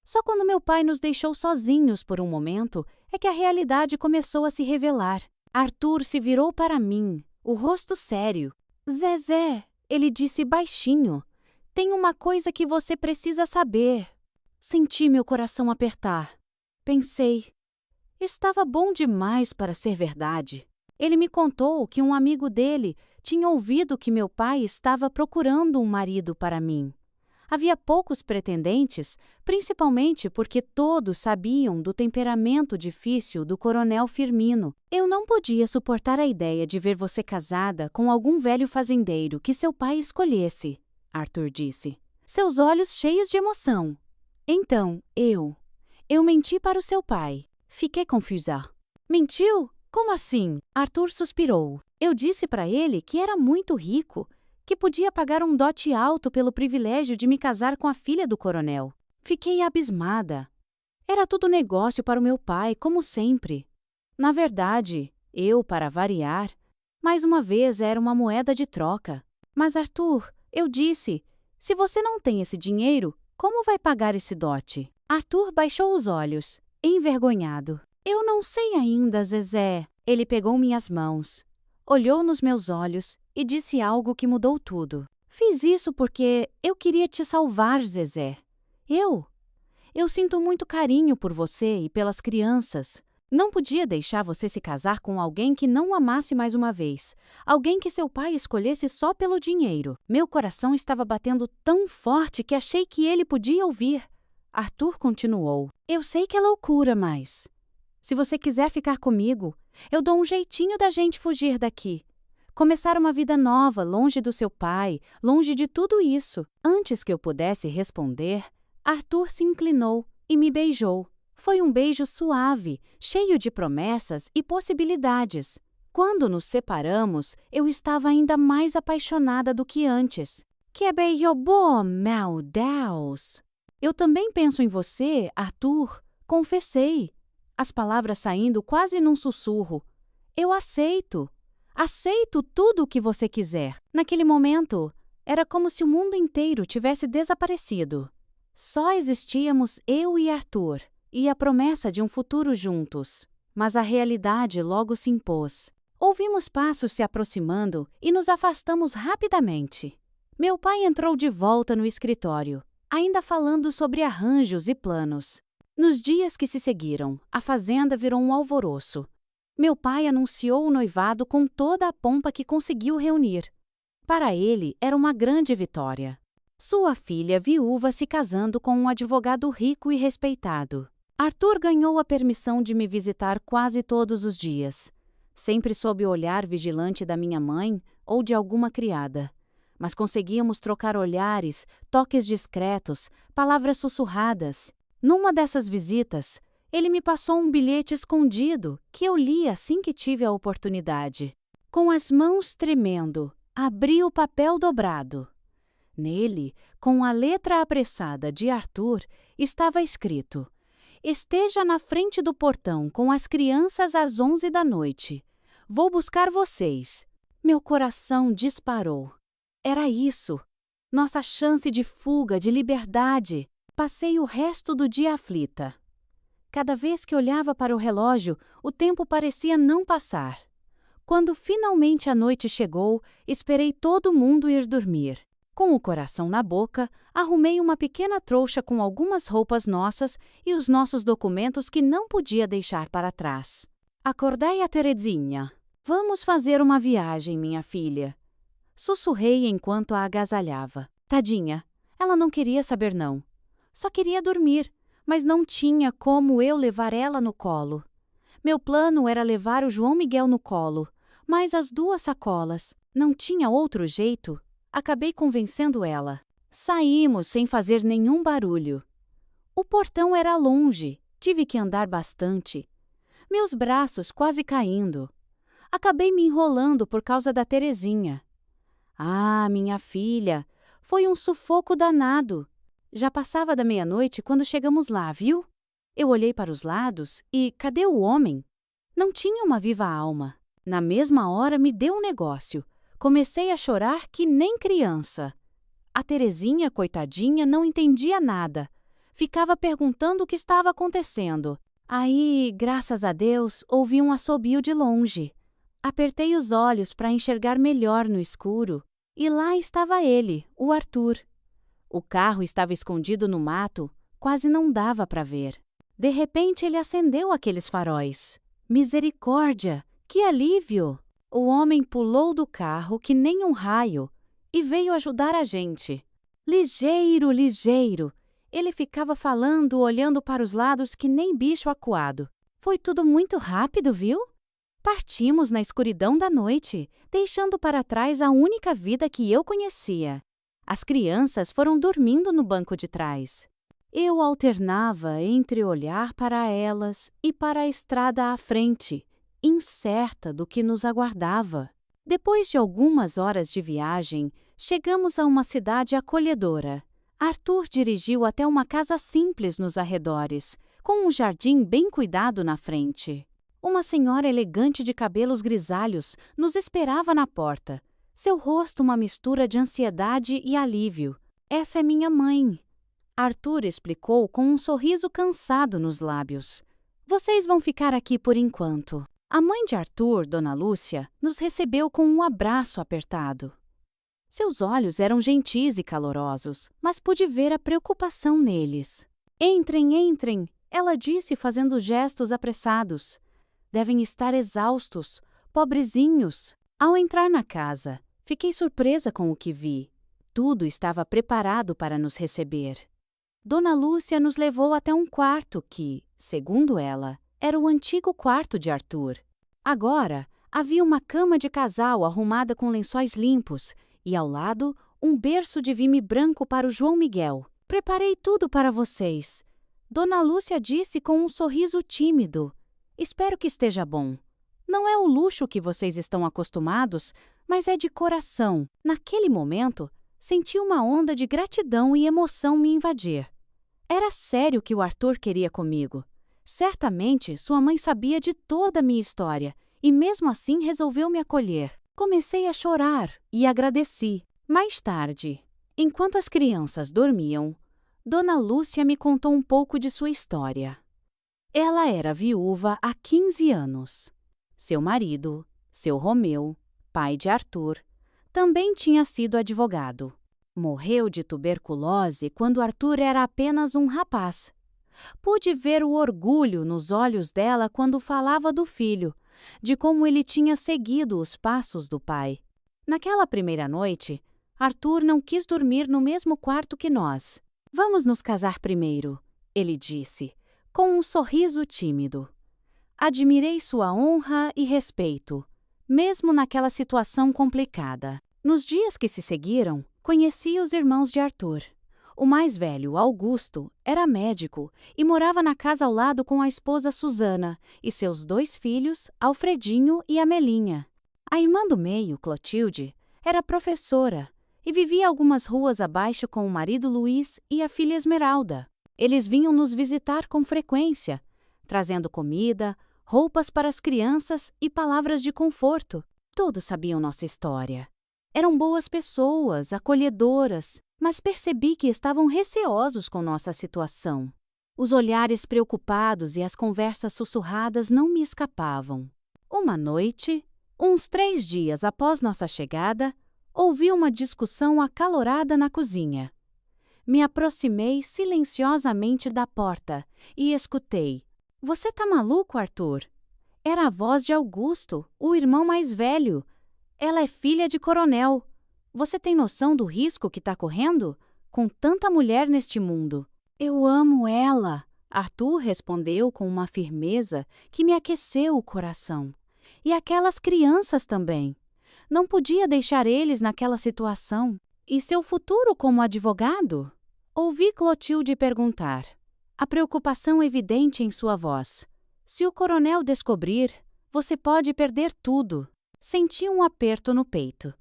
Só quando meu pai nos deixou sozinhos por um momento é que a realidade começou a se revelar. Arthur se virou para mim, o rosto sério. Zezé, ele disse baixinho, Tem uma coisa que você precisa saber. Senti meu coração apertar. Pensei, estava bom demais para ser verdade. Ele me contou que um amigo dele tinha ouvido que meu pai estava procurando um marido para mim. Havia poucos pretendentes, principalmente porque todos sabiam do temperamento difícil do coronel Firmino. Eu não podia suportar a ideia de ver você casada com algum velho fazendeiro que seu pai escolhesse, Arthur disse, seus olhos cheios de emoção. Então, eu menti para o seu pai. Fiquei confusa. Mentiu? Como assim? Arthur suspirou. Eu disse para ele que era muito rico, que podia pagar um dote alto pelo privilégio de me casar com a filha do coronel. Fiquei abismada. Era tudo negócio para o meu pai, como sempre. Na verdade, eu, para variar, mais uma vez era uma moeda de troca. Mas Arthur, eu disse, se você não tem esse dinheiro, como vai pagar esse dote? Arthur baixou os olhos, envergonhado. Eu não sei ainda, Zezé. Ele pegou minhas mãos, olhou nos meus olhos e disse algo que mudou tudo. Fiz isso porque eu queria te salvar, Zezé. Eu sinto muito carinho por você e pelas crianças. Não podia deixar você se casar com alguém que não o amasse mais uma vez. Alguém que seu pai escolhesse só pelo dinheiro. Meu coração estava batendo tão forte que achei que ele podia ouvir. Arthur continuou. Eu sei que é loucura, mas... se você quiser ficar comigo, eu dou um jeitinho da gente fugir daqui. Começar uma vida nova, longe do seu pai, longe de tudo isso. Antes que eu pudesse responder, Arthur se inclinou e me beijou. Foi um beijo suave, cheio de promessas e possibilidades. Quando nos separamos, eu estava ainda mais apaixonada do que antes. Que beijo bom, meu Deus! Eu também penso em você, Arthur, confessei. As palavras saindo quase num sussurro. Eu aceito. Aceito tudo o que você quiser. Naquele momento, era como se o mundo inteiro tivesse desaparecido. Só existíamos eu e Arthur, e a promessa de um futuro juntos. Mas a realidade logo se impôs. Ouvimos passos se aproximando e nos afastamos rapidamente. Meu pai entrou de volta no escritório, ainda falando sobre arranjos e planos. Nos dias que se seguiram, a fazenda virou um alvoroço. Meu pai anunciou o noivado com toda a pompa que conseguiu reunir. Para ele, era uma grande vitória. Sua filha viúva se casando com um advogado rico e respeitado. Arthur ganhou a permissão de me visitar quase todos os dias, sempre sob o olhar vigilante da minha mãe ou de alguma criada. Mas conseguíamos trocar olhares, toques discretos, palavras sussurradas. Numa dessas visitas, ele me passou um bilhete escondido que eu li assim que tive a oportunidade. Com as mãos tremendo, abri o papel dobrado. Nele, com a letra apressada de Arthur, estava escrito: esteja na frente do portão com as crianças às 11 da noite. Vou buscar vocês. Meu coração disparou. Era isso. Nossa chance de fuga, de liberdade. Passei o resto do dia aflita. Cada vez que olhava para o relógio, o tempo parecia não passar. Quando finalmente a noite chegou, esperei todo mundo ir dormir. Com o coração na boca, arrumei uma pequena trouxa com algumas roupas nossas e os nossos documentos que não podia deixar para trás. Acordei a Terezinha. Vamos fazer uma viagem, minha filha. Sussurrei enquanto a agasalhava. Tadinha, ela não queria saber não. Só queria dormir, mas não tinha como eu levar ela no colo. Meu plano era levar o João Miguel no colo, mas as 2 sacolas. Não tinha outro jeito. Acabei convencendo ela. Saímos sem fazer nenhum barulho. O portão era longe, tive que andar bastante. Meus braços quase caindo. Acabei me enrolando por causa da Terezinha. Ah, minha filha, foi um sufoco danado. Já passava da meia-noite quando chegamos lá, viu? Eu olhei para os lados e cadê o homem? Não tinha uma viva alma. Na mesma hora me deu um negócio. Comecei a chorar que nem criança. A Terezinha, coitadinha, não entendia nada. Ficava perguntando o que estava acontecendo. Aí, graças a Deus, ouvi um assobio de longe. Apertei os olhos para enxergar melhor no escuro. E lá estava ele, o Arthur. O carro estava escondido no mato, quase não dava para ver. De repente, ele acendeu aqueles faróis. Misericórdia! Que alívio! O homem pulou do carro que nem um raio e veio ajudar a gente. Ligeiro, ligeiro! Ele ficava falando, olhando para os lados que nem bicho acuado. Foi tudo muito rápido, viu? Partimos na escuridão da noite, deixando para trás a única vida que eu conhecia. As crianças foram dormindo no banco de trás. Eu alternava entre olhar para elas e para a estrada à frente, incerta do que nos aguardava. Depois de algumas horas de viagem, chegamos a uma cidade acolhedora. Arthur dirigiu até uma casa simples nos arredores, com um jardim bem cuidado na frente. Uma senhora elegante de cabelos grisalhos nos esperava na porta. Seu rosto uma mistura de ansiedade e alívio. Essa é minha mãe. Arthur explicou com um sorriso cansado nos lábios. Vocês vão ficar aqui por enquanto. A mãe de Arthur, Dona Lúcia, nos recebeu com um abraço apertado. Seus olhos eram gentis e calorosos, mas pude ver a preocupação neles. Entrem, entrem, ela disse fazendo gestos apressados. Devem estar exaustos, pobrezinhos. Ao entrar na casa, fiquei surpresa com o que vi. Tudo estava preparado para nos receber. Dona Lúcia nos levou até um quarto que, segundo ela, era o antigo quarto de Arthur. Agora, havia uma cama de casal arrumada com lençóis limpos e, ao lado, um berço de vime branco para o João Miguel. Preparei tudo para vocês. Dona Lúcia disse com um sorriso tímido. Espero que esteja bom. Não é o luxo que vocês estão acostumados, mas é de coração. Naquele momento, senti uma onda de gratidão e emoção me invadir. Era sério o que o Arthur queria comigo. Certamente, sua mãe sabia de toda a minha história e, mesmo assim, resolveu me acolher. Comecei a chorar e agradeci. Mais tarde, enquanto as crianças dormiam, Dona Lúcia me contou um pouco de sua história. Ela era viúva há 15 anos. Seu marido, seu Romeu, pai de Arthur, também tinha sido advogado. Morreu de tuberculose quando Arthur era apenas um rapaz. Pude ver o orgulho nos olhos dela quando falava do filho, de como ele tinha seguido os passos do pai. Naquela primeira noite, Arthur não quis dormir no mesmo quarto que nós. Vamos nos casar primeiro, ele disse, com um sorriso tímido. Admirei sua honra e respeito, mesmo naquela situação complicada. Nos dias que se seguiram, conheci os irmãos de Arthur. O mais velho, Augusto, era médico e morava na casa ao lado com a esposa Susana e seus 2 filhos, Alfredinho e Amelinha. A irmã do meio, Clotilde, era professora e vivia algumas ruas abaixo com o marido Luiz e a filha Esmeralda. Eles vinham nos visitar com frequência, trazendo comida, roupas para as crianças e palavras de conforto. Todos sabiam nossa história. Eram boas pessoas, acolhedoras, mas percebi que estavam receosos com nossa situação. Os olhares preocupados e as conversas sussurradas não me escapavam. Uma noite, uns 3 dias após nossa chegada, ouvi uma discussão acalorada na cozinha. Me aproximei silenciosamente da porta e escutei. Você tá maluco, Arthur? Era a voz de Augusto, o irmão mais velho. Ela é filha de coronel. Você tem noção do risco que está correndo? Com tanta mulher neste mundo. Eu amo ela, Arthur respondeu com uma firmeza que me aqueceu o coração. E aquelas crianças também. Não podia deixar eles naquela situação. E seu futuro como advogado? Ouvi Clotilde perguntar. A preocupação evidente em sua voz. Se o coronel descobrir, você pode perder tudo. Senti um aperto no peito.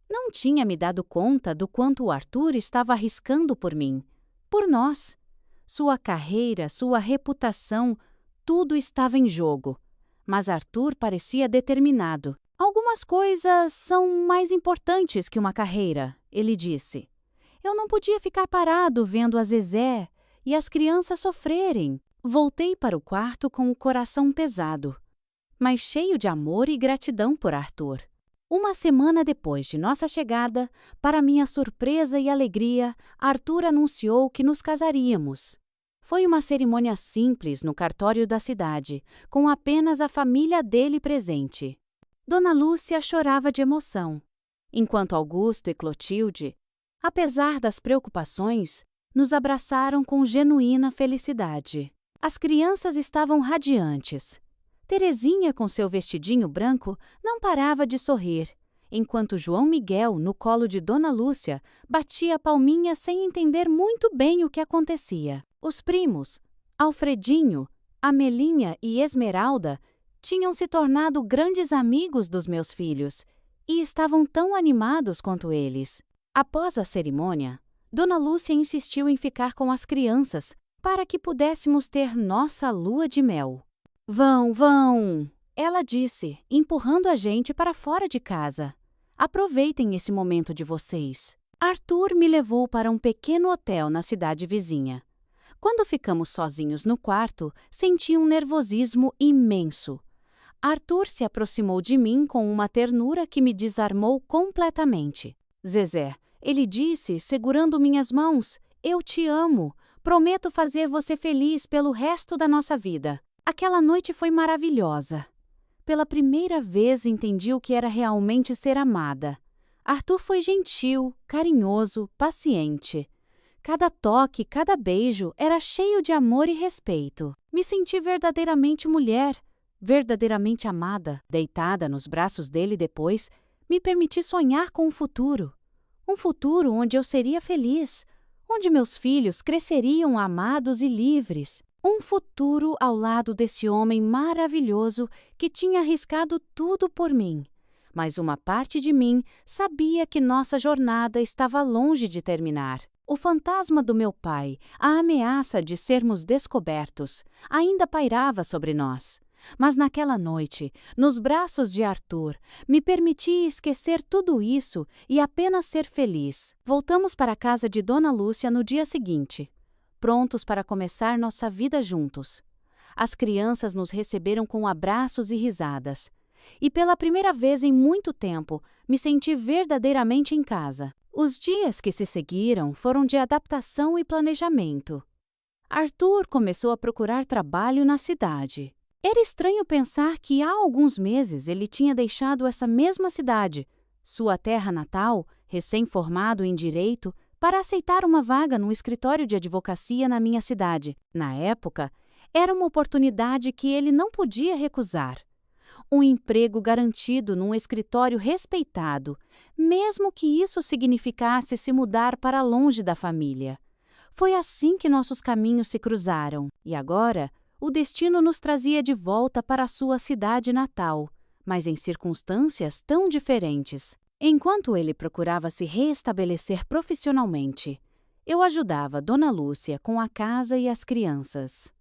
Não tinha me dado conta do quanto o Arthur estava arriscando por mim, por nós. Sua carreira, sua reputação, tudo estava em jogo. Mas Arthur parecia determinado. Algumas coisas são mais importantes que uma carreira, ele disse. Eu não podia ficar parado vendo a Zezé e as crianças sofrerem. Voltei para o quarto com o coração pesado, mas cheio de amor e gratidão por Arthur. Uma semana depois de nossa chegada, para minha surpresa e alegria, Arthur anunciou que nos casaríamos. Foi uma cerimônia simples no cartório da cidade, com apenas a família dele presente. Dona Lúcia chorava de emoção, enquanto Augusto e Clotilde, apesar das preocupações, nos abraçaram com genuína felicidade. As crianças estavam radiantes. Terezinha, com seu vestidinho branco, não parava de sorrir, enquanto João Miguel, no colo de Dona Lúcia, batia palminhas sem entender muito bem o que acontecia. Os primos, Alfredinho, Amelinha e Esmeralda, tinham se tornado grandes amigos dos meus filhos e estavam tão animados quanto eles. Após a cerimônia, Dona Lúcia insistiu em ficar com as crianças para que pudéssemos ter nossa lua de mel. Vão, vão! Ela disse, empurrando a gente para fora de casa. Aproveitem esse momento de vocês. Arthur me levou para um pequeno hotel na cidade vizinha. Quando ficamos sozinhos no quarto, senti um nervosismo imenso. Arthur se aproximou de mim com uma ternura que me desarmou completamente. Zezé, ele disse, segurando minhas mãos, eu te amo. Prometo fazer você feliz pelo resto da nossa vida. Aquela noite foi maravilhosa. Pela primeira vez entendi o que era realmente ser amada. Arthur foi gentil, carinhoso, paciente. Cada toque, cada beijo era cheio de amor e respeito. Me senti verdadeiramente mulher, verdadeiramente amada. Deitada nos braços dele depois, me permiti sonhar com o futuro. Um futuro onde eu seria feliz, onde meus filhos cresceriam amados e livres. Um futuro ao lado desse homem maravilhoso que tinha arriscado tudo por mim. Mas uma parte de mim sabia que nossa jornada estava longe de terminar. O fantasma do meu pai, a ameaça de sermos descobertos, ainda pairava sobre nós. Mas naquela noite, nos braços de Arthur, me permiti esquecer tudo isso e apenas ser feliz. Voltamos para a casa de Dona Lúcia no dia seguinte, prontos para começar nossa vida juntos. As crianças nos receberam com abraços e risadas. E pela primeira vez em muito tempo, me senti verdadeiramente em casa. Os dias que se seguiram foram de adaptação e planejamento. Arthur começou a procurar trabalho na cidade. Era estranho pensar que há alguns meses ele tinha deixado essa mesma cidade, sua terra natal, recém-formado em direito, para aceitar uma vaga no escritório de advocacia na minha cidade. Na época, era uma oportunidade que ele não podia recusar. Um emprego garantido num escritório respeitado, mesmo que isso significasse se mudar para longe da família. Foi assim que nossos caminhos se cruzaram, e agora o destino nos trazia de volta para a sua cidade natal, mas em circunstâncias tão diferentes. Enquanto ele procurava se reestabelecer profissionalmente, eu ajudava Dona Lúcia com a casa e as crianças.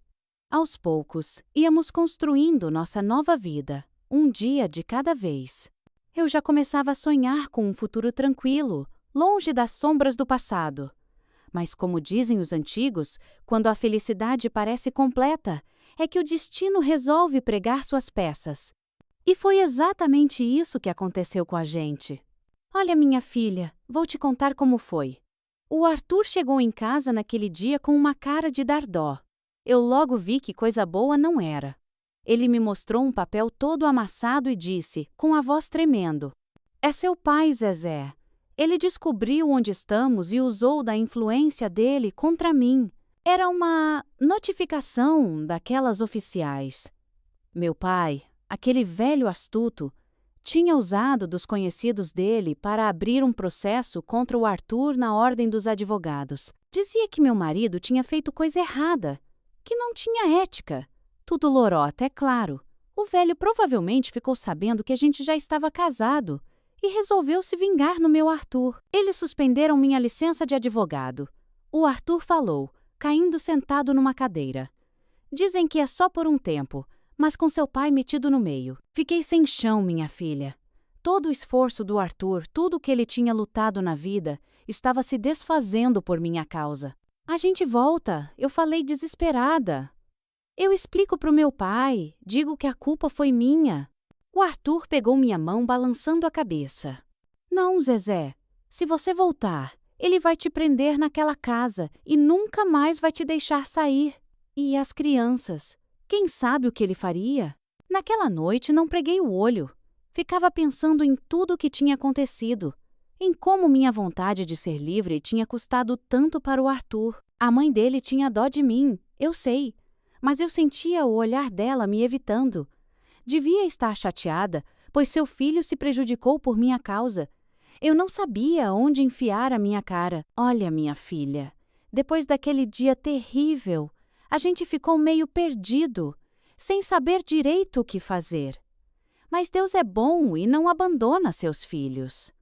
Aos poucos, íamos construindo nossa nova vida, um dia de cada vez. Eu já começava a sonhar com um futuro tranquilo, longe das sombras do passado. Mas, como dizem os antigos, quando a felicidade parece completa, é que o destino resolve pregar suas peças. E foi exatamente isso que aconteceu com a gente. Olha, minha filha, vou te contar como foi. O Arthur chegou em casa naquele dia com uma cara de dar dó. Eu logo vi que coisa boa não era. Ele me mostrou um papel todo amassado e disse, com a voz tremendo: "É seu pai, Zezé. Ele descobriu onde estamos e usou da influência dele contra mim. Era uma notificação daquelas oficiais." Meu pai, aquele velho astuto, tinha usado dos conhecidos dele para abrir um processo contra o Arthur na ordem dos advogados. Dizia que meu marido tinha feito coisa errada, que não tinha ética. Tudo lorota, é claro. O velho provavelmente ficou sabendo que a gente já estava casado e resolveu se vingar no meu Arthur. Eles suspenderam minha licença de advogado. O Arthur falou, caindo sentado numa cadeira. Dizem que é só por um tempo, mas com seu pai metido no meio. Fiquei sem chão, minha filha. Todo o esforço do Arthur, tudo o que ele tinha lutado na vida, estava se desfazendo por minha causa. A gente volta, eu falei desesperada. Eu explico pro meu pai, digo que a culpa foi minha. O Arthur pegou minha mão balançando a cabeça. Não, Zezé, se você voltar, ele vai te prender naquela casa e nunca mais vai te deixar sair. E as crianças? Quem sabe o que ele faria? Naquela noite não preguei o olho. Ficava pensando em tudo o que tinha acontecido, em como minha vontade de ser livre tinha custado tanto para o Arthur. A mãe dele tinha dó de mim, eu sei, mas eu sentia o olhar dela me evitando. Devia estar chateada, pois seu filho se prejudicou por minha causa. Eu não sabia onde enfiar a minha cara. Olha, minha filha, depois daquele dia terrível, a gente ficou meio perdido, sem saber direito o que fazer. Mas Deus é bom e não abandona seus filhos.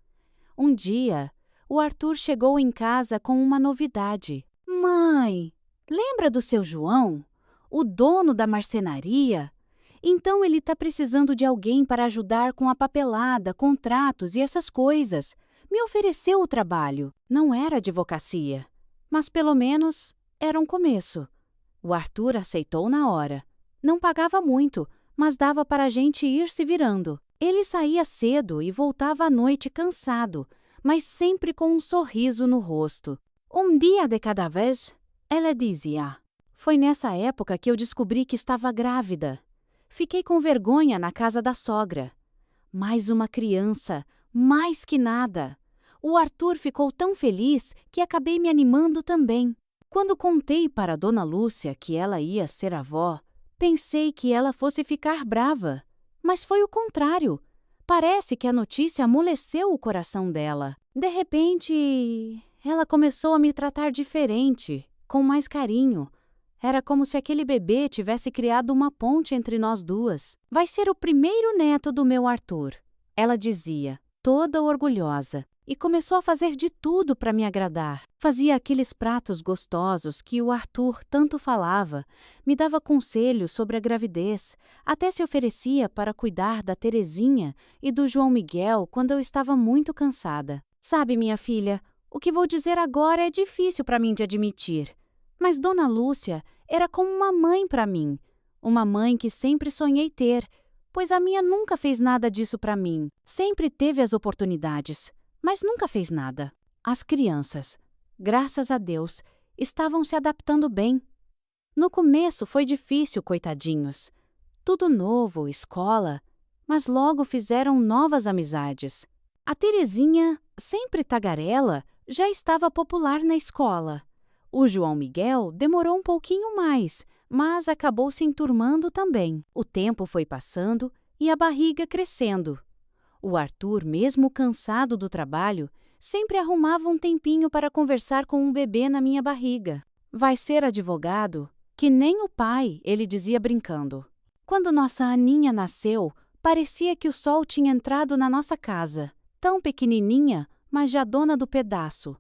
Um dia, o Arthur chegou em casa com uma novidade. Mãe, lembra do seu João? O dono da marcenaria? Então ele está precisando de alguém para ajudar com a papelada, contratos e essas coisas. Me ofereceu o trabalho. Não era advocacia, mas pelo menos era um começo. O Arthur aceitou na hora. Não pagava muito, mas dava para a gente ir se virando. Ele saía cedo e voltava à noite cansado, mas sempre com um sorriso no rosto. Um dia de cada vez, ela dizia. Foi nessa época que eu descobri que estava grávida. Fiquei com vergonha na casa da sogra. Mais uma criança, mais que nada. O Arthur ficou tão feliz que acabei me animando também. Quando contei para Dona Lúcia que ela ia ser avó, pensei que ela fosse ficar brava. Mas foi o contrário. Parece que a notícia amoleceu o coração dela. De repente, ela começou a me tratar diferente, com mais carinho. Era como se aquele bebê tivesse criado uma ponte entre nós duas. Vai ser o primeiro neto do meu Arthur, ela dizia, toda orgulhosa, e começou a fazer de tudo para me agradar. Fazia aqueles pratos gostosos que o Arthur tanto falava, me dava conselhos sobre a gravidez, até se oferecia para cuidar da Terezinha e do João Miguel quando eu estava muito cansada. Sabe, minha filha, o que vou dizer agora é difícil para mim de admitir. Mas Dona Lúcia era como uma mãe para mim, uma mãe que sempre sonhei ter, pois a minha nunca fez nada disso para mim. Sempre teve as oportunidades, mas nunca fez nada. As crianças, graças a Deus, estavam se adaptando bem. No começo foi difícil, coitadinhos. Tudo novo, escola, mas logo fizeram novas amizades. A Terezinha, sempre tagarela, já estava popular na escola. O João Miguel demorou um pouquinho mais, mas acabou se enturmando também. O tempo foi passando e a barriga crescendo. O Arthur, mesmo cansado do trabalho, sempre arrumava um tempinho para conversar com um bebê na minha barriga. Vai ser advogado? Que nem o pai, ele dizia brincando. Quando nossa Aninha nasceu, parecia que o sol tinha entrado na nossa casa. Tão pequenininha, mas já dona do pedaço.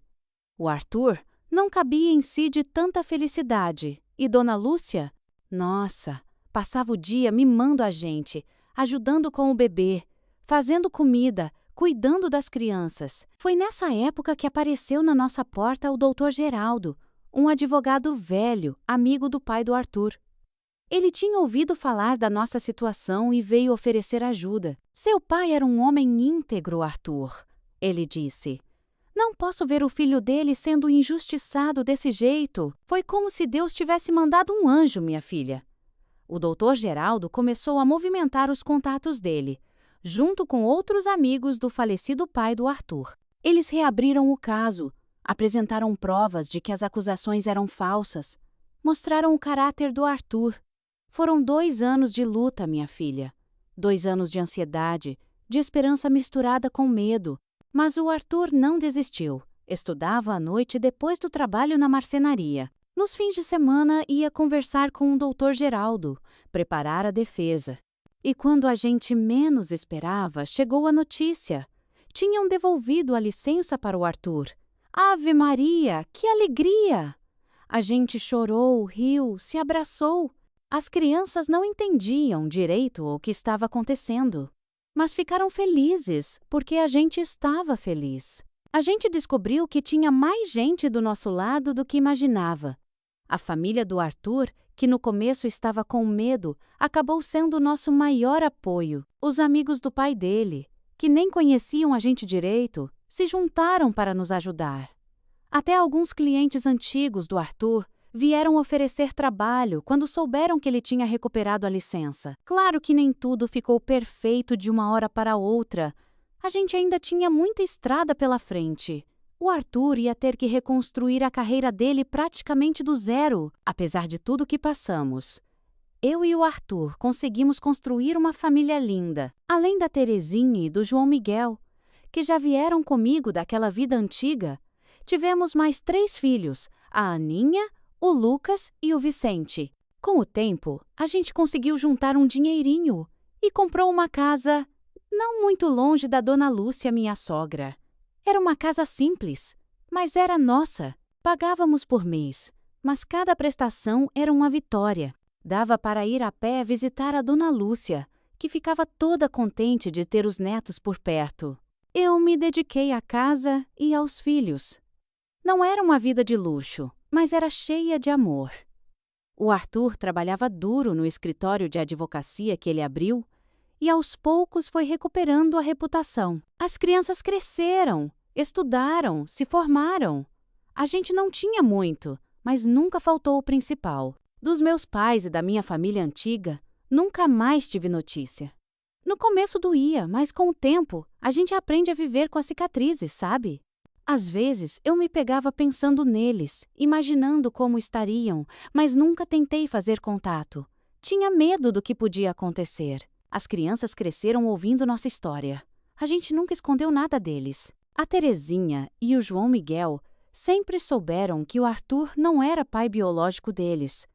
O Arthur não cabia em si de tanta felicidade. E Dona Lúcia? Nossa, passava o dia mimando a gente, ajudando com o bebê, fazendo comida, cuidando das crianças. Foi nessa época que apareceu na nossa porta o Dr. Geraldo, um advogado velho, amigo do pai do Arthur. Ele tinha ouvido falar da nossa situação e veio oferecer ajuda. Seu pai era um homem íntegro, Arthur, ele disse. Não posso ver o filho dele sendo injustiçado desse jeito. Foi como se Deus tivesse mandado um anjo, minha filha. O doutor Geraldo começou a movimentar os contatos dele, junto com outros amigos do falecido pai do Arthur. Eles reabriram o caso, apresentaram provas de que as acusações eram falsas, mostraram o caráter do Arthur. Foram 2 anos de luta, minha filha. 2 anos de ansiedade, de esperança misturada com medo. Mas o Arthur não desistiu. Estudava à noite depois do trabalho na marcenaria. Nos fins de semana ia conversar com o doutor Geraldo, preparar a defesa. E quando a gente menos esperava, chegou a notícia. Tinham devolvido a licença para o Arthur. Ave Maria, que alegria! A gente chorou, riu, se abraçou. As crianças não entendiam direito o que estava acontecendo. Mas ficaram felizes, porque a gente estava feliz. A gente descobriu que tinha mais gente do nosso lado do que imaginava. A família do Arthur, que no começo estava com medo, acabou sendo nosso maior apoio. Os amigos do pai dele, que nem conheciam a gente direito, se juntaram para nos ajudar. Até alguns clientes antigos do Arthur vieram oferecer trabalho quando souberam que ele tinha recuperado a licença. Claro que nem tudo ficou perfeito de uma hora para outra. A gente ainda tinha muita estrada pela frente. O Arthur ia ter que reconstruir a carreira dele praticamente do zero, apesar de tudo que passamos. Eu e o Arthur conseguimos construir uma família linda, além da Terezinha e do João Miguel, que já vieram comigo daquela vida antiga. Tivemos mais 3 filhos, a Aninha, o Lucas e o Vicente. Com o tempo, a gente conseguiu juntar um dinheirinho e comprou uma casa não muito longe da Dona Lúcia, minha sogra. Era uma casa simples, mas era nossa. Pagávamos por mês, mas cada prestação era uma vitória. Dava para ir a pé visitar a Dona Lúcia, que ficava toda contente de ter os netos por perto. Eu me dediquei à casa e aos filhos. Não era uma vida de luxo, mas era cheia de amor. O Arthur trabalhava duro no escritório de advocacia que ele abriu e aos poucos foi recuperando a reputação. As crianças cresceram, estudaram, se formaram. A gente não tinha muito, mas nunca faltou o principal. Dos meus pais e da minha família antiga, nunca mais tive notícia. No começo doía, mas com o tempo, a gente aprende a viver com as cicatrizes, sabe? Às vezes, eu me pegava pensando neles, imaginando como estariam, mas nunca tentei fazer contato. Tinha medo do que podia acontecer. As crianças cresceram ouvindo nossa história. A gente nunca escondeu nada deles. A Terezinha e o João Miguel sempre souberam que o Arthur não era pai biológico deles.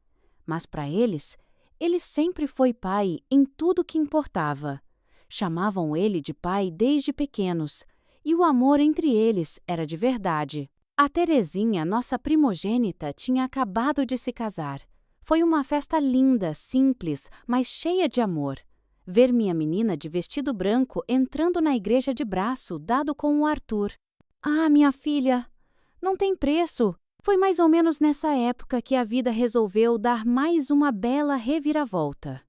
Mas para eles, ele sempre foi pai em tudo que importava. Chamavam ele de pai desde pequenos, e o amor entre eles era de verdade. A Terezinha, nossa primogênita, tinha acabado de se casar. Foi uma festa linda, simples, mas cheia de amor. Ver minha menina de vestido branco entrando na igreja de braço dado com o Arthur. Ah, minha filha, não tem preço. Foi mais ou menos nessa época que a vida resolveu dar mais uma bela reviravolta.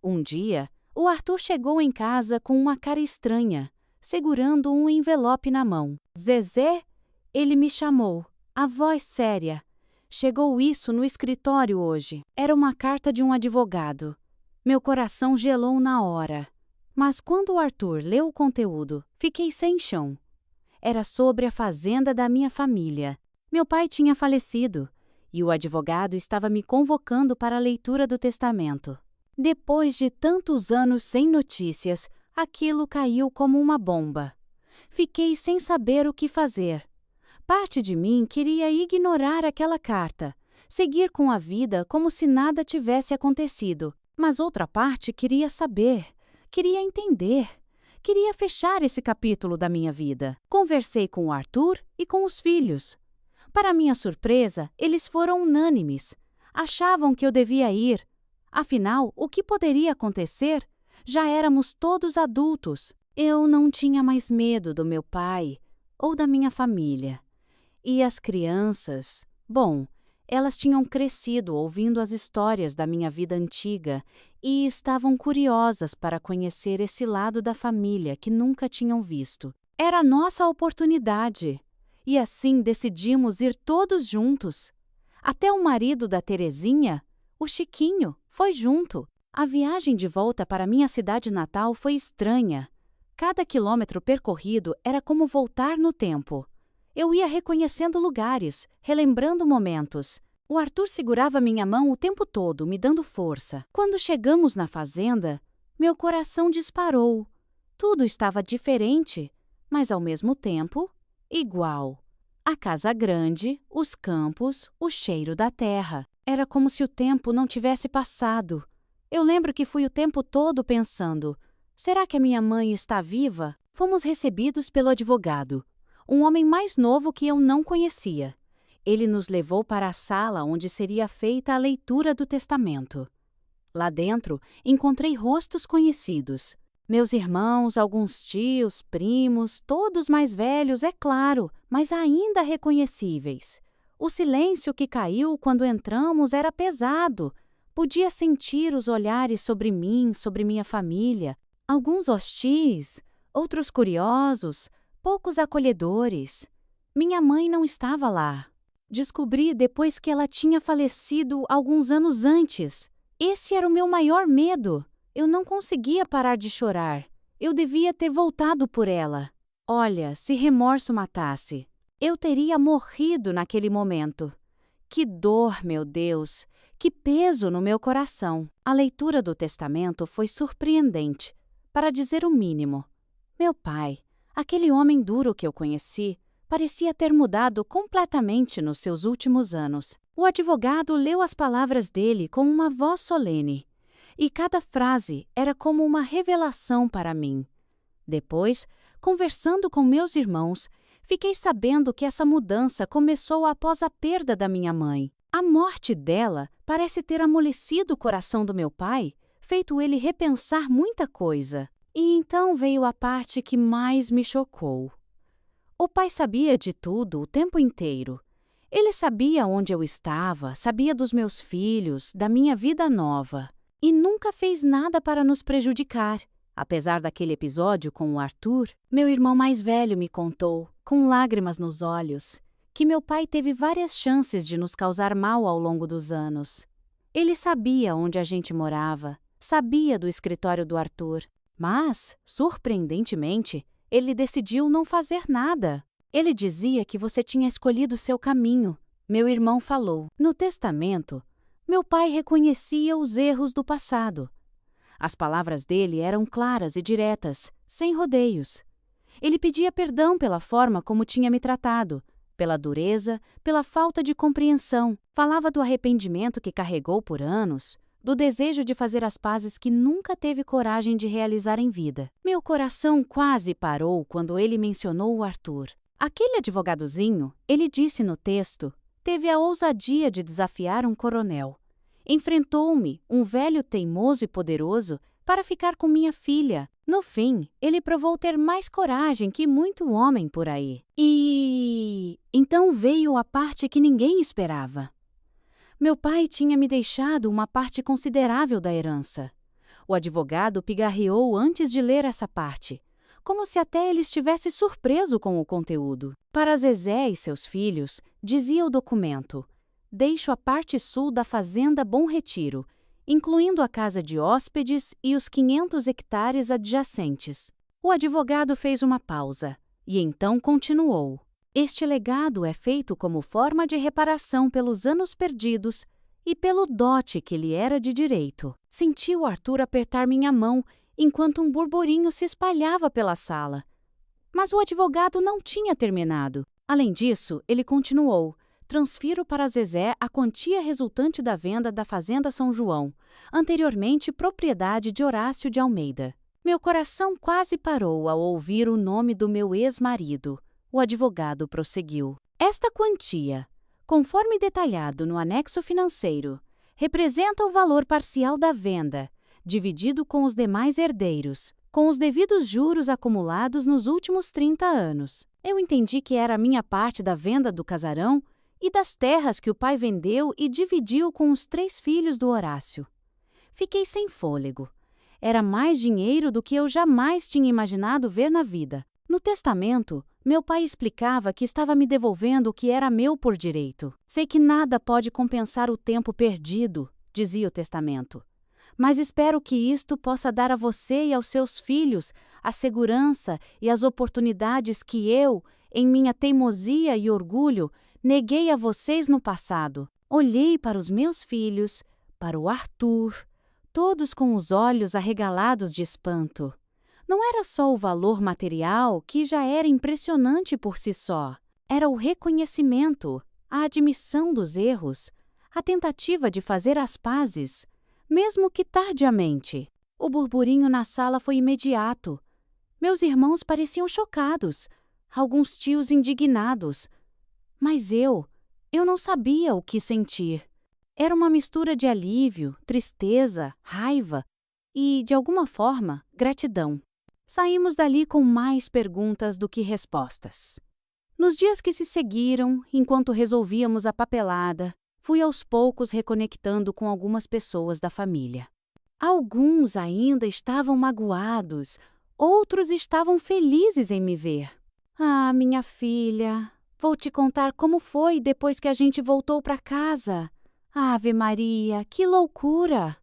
Um dia, o Arthur chegou em casa com uma cara estranha, segurando um envelope na mão. Zezé? Ele me chamou, a voz séria. Chegou isso no escritório hoje. Era uma carta de um advogado. Meu coração gelou na hora. Mas quando o Arthur leu o conteúdo, fiquei sem chão. Era sobre a fazenda da minha família. Meu pai tinha falecido, e o advogado estava me convocando para a leitura do testamento. Depois de tantos anos sem notícias, aquilo caiu como uma bomba. Fiquei sem saber o que fazer. Parte de mim queria ignorar aquela carta, seguir com a vida como se nada tivesse acontecido. Mas outra parte queria saber, queria entender, queria fechar esse capítulo da minha vida. Conversei com o Arthur e com os filhos. Para minha surpresa, eles foram unânimes. Achavam que eu devia ir. Afinal, o que poderia acontecer? Já éramos todos adultos. Eu não tinha mais medo do meu pai ou da minha família. E as crianças? Bom, elas tinham crescido ouvindo as histórias da minha vida antiga e estavam curiosas para conhecer esse lado da família que nunca tinham visto. Era a nossa oportunidade. E assim decidimos ir todos juntos. Até o marido da Terezinha, o Chiquinho, foi junto. A viagem de volta para minha cidade natal foi estranha. Cada quilômetro percorrido era como voltar no tempo. Eu ia reconhecendo lugares, relembrando momentos. O Arthur segurava minha mão o tempo todo, me dando força. Quando chegamos na fazenda, meu coração disparou. Tudo estava diferente, mas ao mesmo tempo, igual. A casa grande, os campos, o cheiro da terra. Era como se o tempo não tivesse passado. Eu lembro que fui o tempo todo pensando, será que a minha mãe está viva? Fomos recebidos pelo advogado, um homem mais novo que eu não conhecia. Ele nos levou para a sala onde seria feita a leitura do testamento. Lá dentro, encontrei rostos conhecidos. Meus irmãos, alguns tios, primos, todos mais velhos, é claro, mas ainda reconhecíveis. O silêncio que caiu quando entramos era pesado. Podia sentir os olhares sobre mim, sobre minha família. Alguns hostis, outros curiosos, poucos acolhedores. Minha mãe não estava lá. Descobri depois que ela tinha falecido alguns anos antes. Esse era o meu maior medo. Eu não conseguia parar de chorar. Eu devia ter voltado por ela. Olha, se remorso matasse, eu teria morrido naquele momento. Que dor, meu Deus! Que peso no meu coração! A leitura do testamento foi surpreendente, para dizer o mínimo. Meu pai, aquele homem duro que eu conheci, parecia ter mudado completamente nos seus últimos anos. O advogado leu as palavras dele com uma voz solene, e cada frase era como uma revelação para mim. Depois, conversando com meus irmãos, fiquei sabendo que essa mudança começou após a perda da minha mãe. A morte dela parece ter amolecido o coração do meu pai, feito ele repensar muita coisa. E então veio a parte que mais me chocou. O pai sabia de tudo o tempo inteiro. Ele sabia onde eu estava, sabia dos meus filhos, da minha vida nova. E nunca fez nada para nos prejudicar. Apesar daquele episódio com o Arthur, meu irmão mais velho me contou, com lágrimas nos olhos, que meu pai teve várias chances de nos causar mal ao longo dos anos. Ele sabia onde a gente morava, sabia do escritório do Arthur, mas, surpreendentemente, ele decidiu não fazer nada. Ele dizia que você tinha escolhido seu caminho. Meu irmão falou. No testamento, meu pai reconhecia os erros do passado. As palavras dele eram claras e diretas, sem rodeios. Ele pedia perdão pela forma como tinha me tratado, pela dureza, pela falta de compreensão. Falava do arrependimento que carregou por anos, do desejo de fazer as pazes que nunca teve coragem de realizar em vida. Meu coração quase parou quando ele mencionou o Arthur. Aquele advogadozinho, ele disse no texto, teve a ousadia de desafiar um coronel. Enfrentou-me, um velho teimoso e poderoso, para ficar com minha filha. No fim, ele provou ter mais coragem que muito homem por aí. E então veio a parte que ninguém esperava. Meu pai tinha me deixado uma parte considerável da herança. O advogado pigarreou antes de ler essa parte, como se até ele estivesse surpreso com o conteúdo. Para Zezé e seus filhos, dizia o documento: deixo a parte sul da fazenda Bom Retiro, incluindo a casa de hóspedes e os 500 hectares adjacentes. O advogado fez uma pausa e então continuou. Este legado é feito como forma de reparação pelos anos perdidos e pelo dote que lhe era de direito. Senti o Arthur apertar minha mão enquanto um burburinho se espalhava pela sala. Mas o advogado não tinha terminado. Além disso, ele continuou. Transfiro para Zezé a quantia resultante da venda da Fazenda São João, anteriormente propriedade de Horácio de Almeida. Meu coração quase parou ao ouvir o nome do meu ex-marido. O advogado prosseguiu. Esta quantia, conforme detalhado no anexo financeiro, representa o valor parcial da venda, dividido com os demais herdeiros, com os devidos juros acumulados nos últimos 30 anos. Eu entendi que era a minha parte da venda do casarão e das terras que o pai vendeu e dividiu com os 3 filhos do Horácio. Fiquei sem fôlego. Era mais dinheiro do que eu jamais tinha imaginado ver na vida. No testamento, meu pai explicava que estava me devolvendo o que era meu por direito. Sei que nada pode compensar o tempo perdido, dizia o testamento. Mas espero que isto possa dar a você e aos seus filhos a segurança e as oportunidades que eu, em minha teimosia e orgulho, neguei a vocês no passado. Olhei para os meus filhos, para o Arthur, todos com os olhos arregalados de espanto. Não era só o valor material, que já era impressionante por si só. Era o reconhecimento, a admissão dos erros, a tentativa de fazer as pazes, mesmo que tardiamente. O burburinho na sala foi imediato. Meus irmãos pareciam chocados, alguns tios indignados. Mas eu não sabia o que sentir. Era uma mistura de alívio, tristeza, raiva e, de alguma forma, gratidão. Saímos dali com mais perguntas do que respostas. Nos dias que se seguiram, enquanto resolvíamos a papelada, fui aos poucos reconectando com algumas pessoas da família. Alguns ainda estavam magoados, outros estavam felizes em me ver. Ah, minha filha, vou te contar como foi depois que a gente voltou para casa. Ave Maria, que loucura!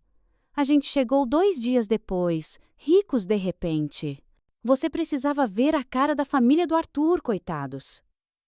A gente chegou 2 dias depois, ricos de repente. Você precisava ver a cara da família do Arthur, coitados.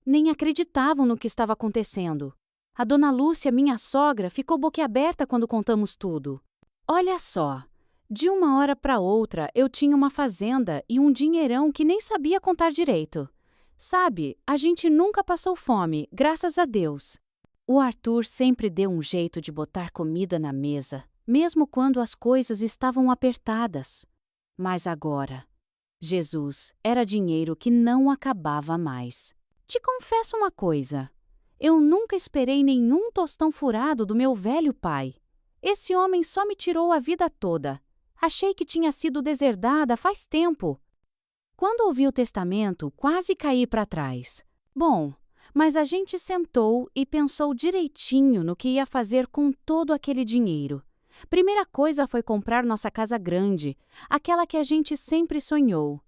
Nem acreditavam no que estava acontecendo. A dona Lúcia, minha sogra, ficou boquiaberta quando contamos tudo. Olha só, de uma hora para outra eu tinha uma fazenda e um dinheirão que nem sabia contar direito. Sabe, a gente nunca passou fome, graças a Deus. O Arthur sempre deu um jeito de botar comida na mesa, mesmo quando as coisas estavam apertadas. Mas agora, Jesus, era dinheiro que não acabava mais. Te confesso uma coisa, eu nunca esperei nenhum tostão furado do meu velho pai. Esse homem só me tirou a vida toda. Achei que tinha sido deserdada faz tempo. Quando ouvi o testamento, quase caí para trás. Bom, mas a gente sentou e pensou direitinho no que ia fazer com todo aquele dinheiro. Primeira coisa foi comprar nossa casa grande, aquela que a gente sempre sonhou.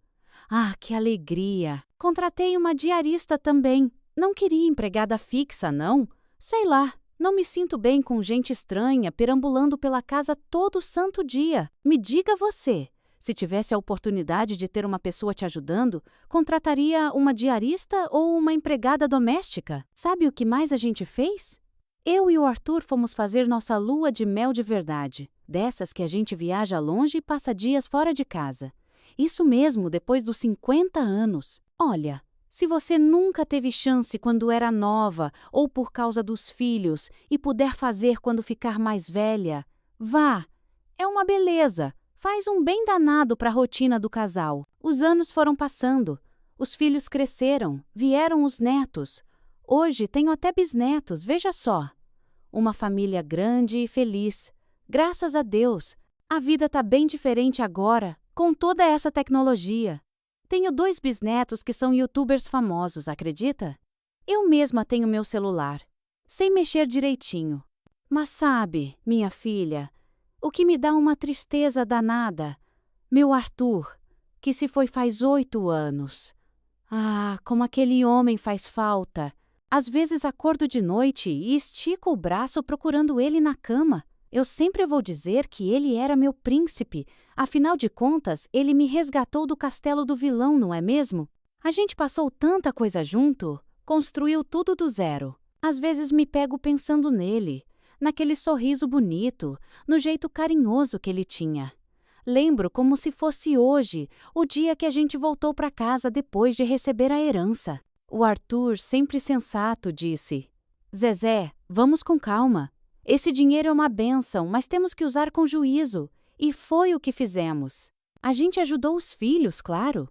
Ah, que alegria! Contratei uma diarista também. Não queria empregada fixa, não. Sei lá, não me sinto bem com gente estranha perambulando pela casa todo santo dia. Me diga você, se tivesse a oportunidade de ter uma pessoa te ajudando, contrataria uma diarista ou uma empregada doméstica? Sabe o que mais a gente fez? Eu e o Arthur fomos fazer nossa lua de mel de verdade, dessas que a gente viaja longe e passa dias fora de casa. Isso mesmo, depois dos 50 anos. Olha, se você nunca teve chance quando era nova ou por causa dos filhos e puder fazer quando ficar mais velha, vá. É uma beleza. Faz um bem danado para a rotina do casal. Os anos foram passando. Os filhos cresceram, vieram os netos. Hoje tenho até bisnetos, veja só. Uma família grande e feliz. Graças a Deus, a vida está bem diferente agora, com toda essa tecnologia. Tenho 2 bisnetos que são youtubers famosos, acredita? Eu mesma tenho meu celular. Sei mexer direitinho. Mas sabe, minha filha, o que me dá uma tristeza danada? Meu Arthur, que se foi faz 8 anos. Ah, como aquele homem faz falta. Às vezes acordo de noite e estico o braço procurando ele na cama. Eu sempre vou dizer que ele era meu príncipe. Afinal de contas, ele me resgatou do castelo do vilão, não é mesmo? A gente passou tanta coisa junto, construiu tudo do zero. Às vezes me pego pensando nele, naquele sorriso bonito, no jeito carinhoso que ele tinha. Lembro como se fosse hoje, o dia que a gente voltou para casa depois de receber a herança. O Arthur, sempre sensato, disse: Zezé, vamos com calma. Esse dinheiro é uma bênção, mas temos que usar com juízo. E foi o que fizemos. A gente ajudou os filhos, claro.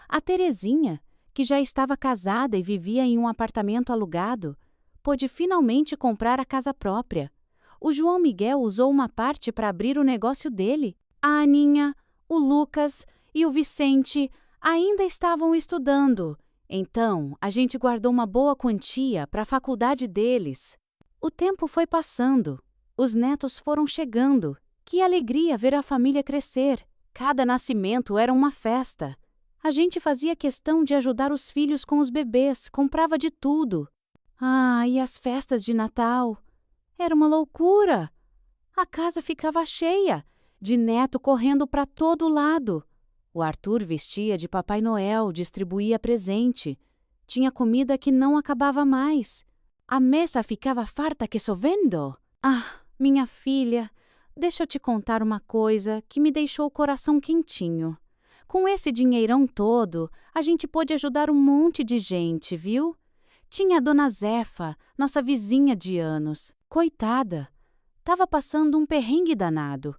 A Terezinha, que já estava casada e vivia em um apartamento alugado, pôde finalmente comprar a casa própria. O João Miguel usou uma parte para abrir o negócio dele. A Aninha, o Lucas e o Vicente ainda estavam estudando. Então, a gente guardou uma boa quantia para a faculdade deles. O tempo foi passando. Os netos foram chegando. Que alegria ver a família crescer. Cada nascimento era uma festa. A gente fazia questão de ajudar os filhos com os bebês, comprava de tudo. Ah, e as festas de Natal? Era uma loucura. A casa ficava cheia, de neto correndo para todo lado. O Arthur vestia de Papai Noel, distribuía presente. Tinha comida que não acabava mais. A mesa ficava farta que sovendo. Ah, minha filha, deixa eu te contar uma coisa que me deixou o coração quentinho. Com esse dinheirão todo, a gente pôde ajudar um monte de gente, viu? Tinha a dona Zefa, nossa vizinha de anos. Coitada, estava passando um perrengue danado.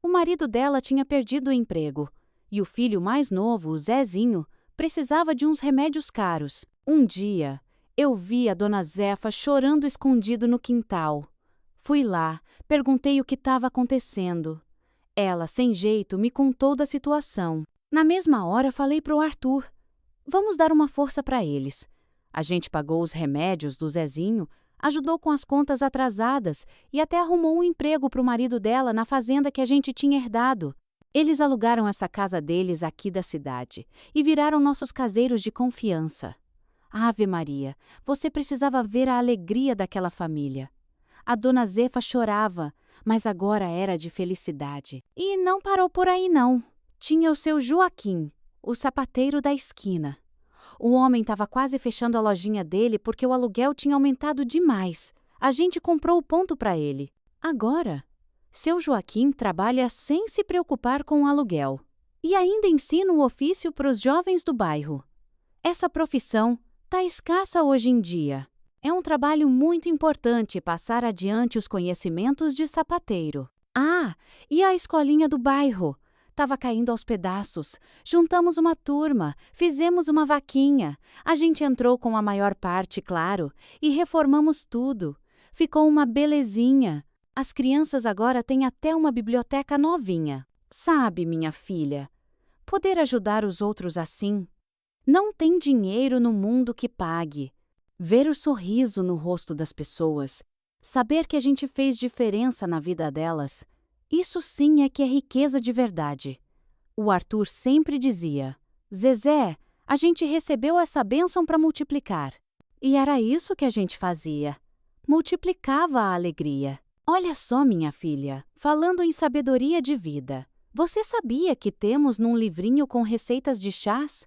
O marido dela tinha perdido o emprego. E o filho mais novo, o Zezinho, precisava de uns remédios caros. Um dia, eu vi a dona Zefa chorando escondido no quintal. Fui lá, perguntei o que estava acontecendo. Ela, sem jeito, me contou da situação. Na mesma hora, falei para o Arthur: vamos dar uma força para eles. A gente pagou os remédios do Zezinho, ajudou com as contas atrasadas e até arrumou um emprego para o marido dela na fazenda que a gente tinha herdado. Eles alugaram essa casa deles aqui da cidade e viraram nossos caseiros de confiança. Ave Maria, você precisava ver a alegria daquela família. A dona Zefa chorava, mas agora era de felicidade. E não parou por aí não. Tinha o seu Joaquim, o sapateiro da esquina. O homem estava quase fechando a lojinha dele porque o aluguel tinha aumentado demais. A gente comprou o ponto para ele. Agora, seu Joaquim trabalha sem se preocupar com o aluguel. E ainda ensina o ofício para os jovens do bairro. Essa profissão está escassa hoje em dia. É um trabalho muito importante passar adiante os conhecimentos de sapateiro. Ah, e a escolinha do bairro? Estava caindo aos pedaços. Juntamos uma turma, fizemos uma vaquinha. A gente entrou com a maior parte, claro, e reformamos tudo. Ficou uma belezinha. As crianças agora têm até uma biblioteca novinha. Sabe, minha filha, poder ajudar os outros assim. Não tem dinheiro no mundo que pague. Ver o sorriso no rosto das pessoas, saber que a gente fez diferença na vida delas, isso sim é que é riqueza de verdade. O Arthur sempre dizia: Zezé, a gente recebeu essa bênção para multiplicar. E era isso que a gente fazia. Multiplicava a alegria. Olha só, minha filha, falando em sabedoria de vida. Você sabia que temos num livrinho com receitas de chás?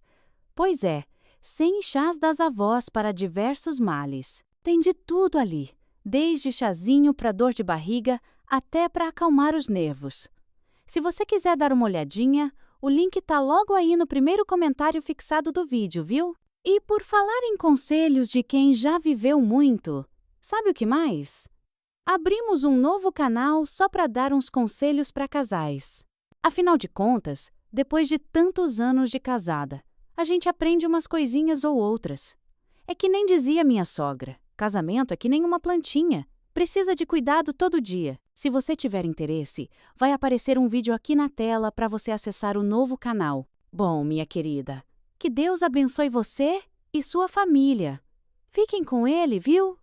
Pois é, 100 chás das avós para diversos males. Tem de tudo ali, desde chazinho para dor de barriga até para acalmar os nervos. Se você quiser dar uma olhadinha, o link está logo aí no primeiro comentário fixado do vídeo, viu? E por falar em conselhos de quem já viveu muito, sabe o que mais? Abrimos um novo canal só para dar uns conselhos para casais. Afinal de contas, depois de tantos anos de casada, a gente aprende umas coisinhas ou outras. É que nem dizia minha sogra, casamento é que nem uma plantinha, precisa de cuidado todo dia. Se você tiver interesse, vai aparecer um vídeo aqui na tela para você acessar o novo canal. Bom, minha querida, que Deus abençoe você e sua família. Fiquem com ele, viu?